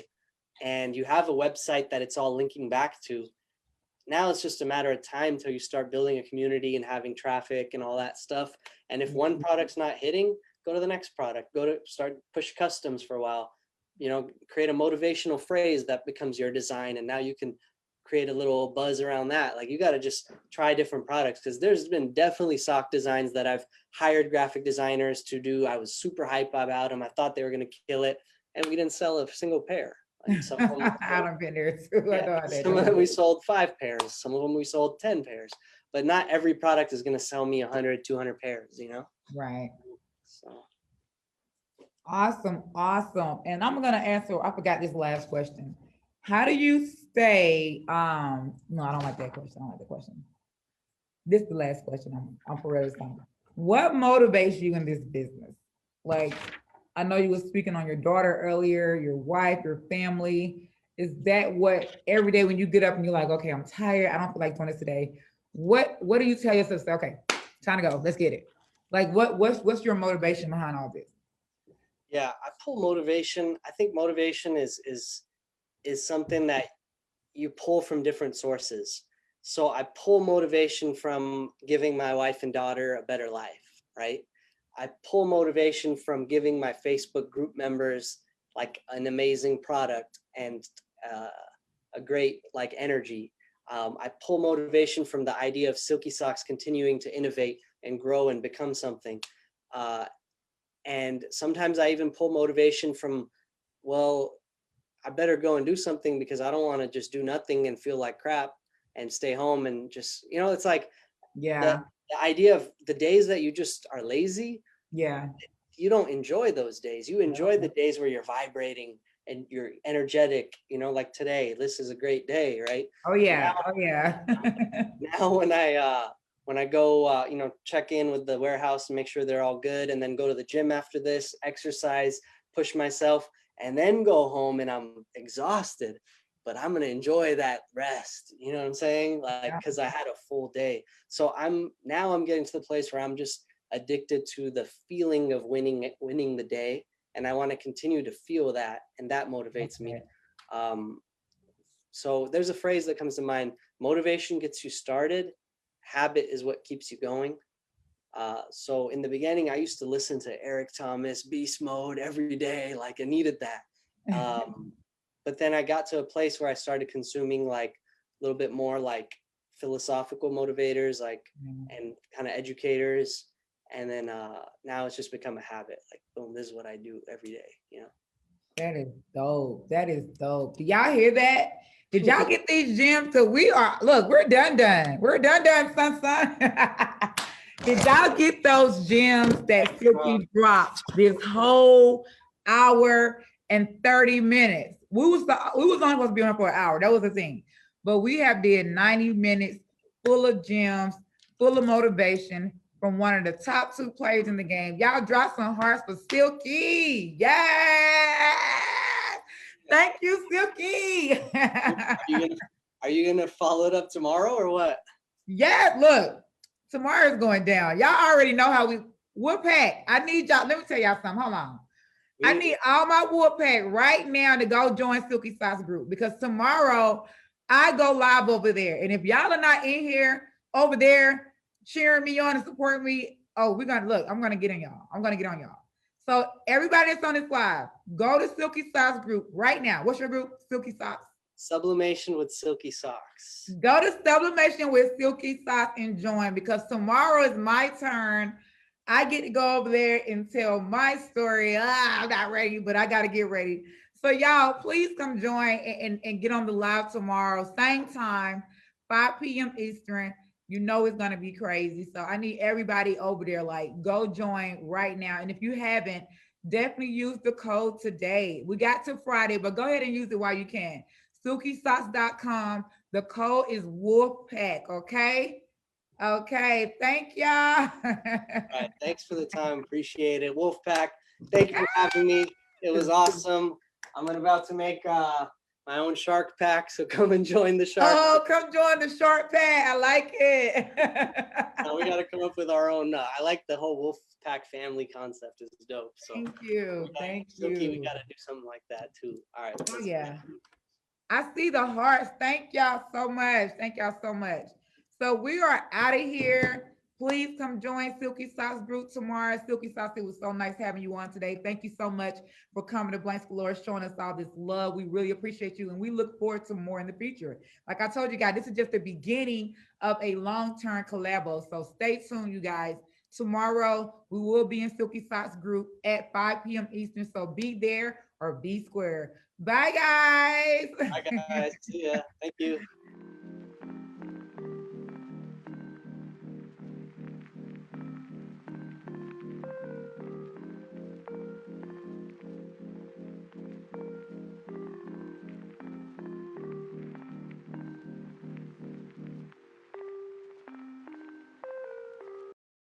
And you have a website that it's all linking back to. Now it's just a matter of time till you start building a community and having traffic and all that stuff. And if one product's not hitting, go to the next product. Push customs for a while. Create a motivational phrase that becomes your design, and now you can create a little buzz around that. Like, you got to just try different products, because there's been definitely sock designs that I've hired graphic designers to do. I was super hyped about them. I thought they were going to kill it, and we didn't sell a single pair. Like, some of them I've been there too. Yeah, some of them we sold 5 pairs. Some of them we sold 10 pairs. But not every product is going to sell me 100, 200 pairs, Right. So. Awesome. And I'm going to answer, I forgot this last question. How do you stay, no, I don't like that question. This is the last question. I'm for real this time. What motivates you in this business? Like, I know you were speaking on your daughter earlier, your wife, your family. Is that what every day when you get up and you're like, okay, I'm tired, I don't feel like doing this today. What do you tell yourself? Okay, time to go, let's get it. Like, what's your motivation behind all this? Yeah, I pull motivation. I think motivation is something that you pull from different sources. So I pull motivation from giving my wife and daughter a better life, right? I pull motivation from giving my Facebook group members like an amazing product and a great like energy. I pull motivation from the idea of Silky Socks continuing to innovate and grow and become something. And sometimes I even pull motivation from, well, I better go and do something because I don't want to just do nothing and feel like crap and stay home and just, it's like the idea of the days that you just are lazy. Yeah. You don't enjoy those days. You enjoy the days where you're vibrating and you're energetic, like today. This is a great day, right? Oh yeah. Now when I go check in with the warehouse and make sure they're all good, and then go to the gym after this, exercise, push myself, and then go home and I'm exhausted, but I'm gonna enjoy that rest. You know what I'm saying? Like, because I had a full day. So I'm getting to the place where I'm just addicted to the feeling of winning the day, and I want to continue to feel that, and that motivates me. So there's a phrase that comes to mind: motivation gets you started, habit is what keeps you going. So in the beginning, I used to listen to Eric Thomas, Beast Mode every day, like I needed that. But then I got to a place where I started consuming like a little bit more like philosophical motivators, like and kind of educators. And then now it's just become a habit. Like, boom, this is what I do every day, That is dope. That is dope. Do y'all hear that? Did y'all get these gems? So we're done. We're done, son. Did y'all get those gems that Silky dropped this whole hour and 30 minutes? We was only supposed to be on for an hour. That was the thing. But we have did 90 minutes full of gems, full of motivation from one of the top 2 players in the game. Y'all drop some hearts for Silky. Yes! Thank you, Silky. Are you gonna follow it up tomorrow or what? Yeah, look, tomorrow's going down. Y'all already know how we're packed. I need y'all. Let me tell y'all something. Hold on. I need all my Wolfpack right now to go join Silky Socks group, because tomorrow I go live over there. And if y'all are not in here over there cheering me on and supporting me, I'm gonna get on y'all. So everybody that's on this live, go to Silky Socks group right now. What's your group? Silky Socks? Sublimation with Silky Socks. Go to Sublimation with Silky Socks and join, because tomorrow is my turn. I get to go over there and tell my story. I'm not ready, but I got to get ready. So y'all, please come join and get on the live tomorrow, same time, 5 p.m. Eastern. You know it's going to be crazy. So I need everybody over there, like, go join right now. And if you haven't, definitely use the code today. We got to Friday, but go ahead and use it while you can. SilkySocks.com. The code is Wolfpack, okay? Okay, thank y'all. All right, thanks for the time. Appreciate it. Wolfpack, thank you for having me. It was awesome. I'm about to make my own shark pack, so come and join the shark. Oh, come join the shark pack. I like it. Now we got to come up with our own. I like the whole Wolfpack family concept. It's dope. So thank you. Silky, we got to do something like that too. All right. Oh, yeah. I see the hearts. Thank y'all so much. So we are out of here. Please come join Silky Socks group tomorrow. Silky Socks, it was so nice having you on today. Thank you so much for coming to Blanks Galore, showing us all this love. We really appreciate you, and we look forward to more in the future. Like I told you guys, this is just the beginning of a long-term collabo. So stay tuned, you guys. Tomorrow, we will be in Silky Socks group at 5 p.m. Eastern. So be there or be square. Bye, guys. Bye, guys. See ya. Thank you.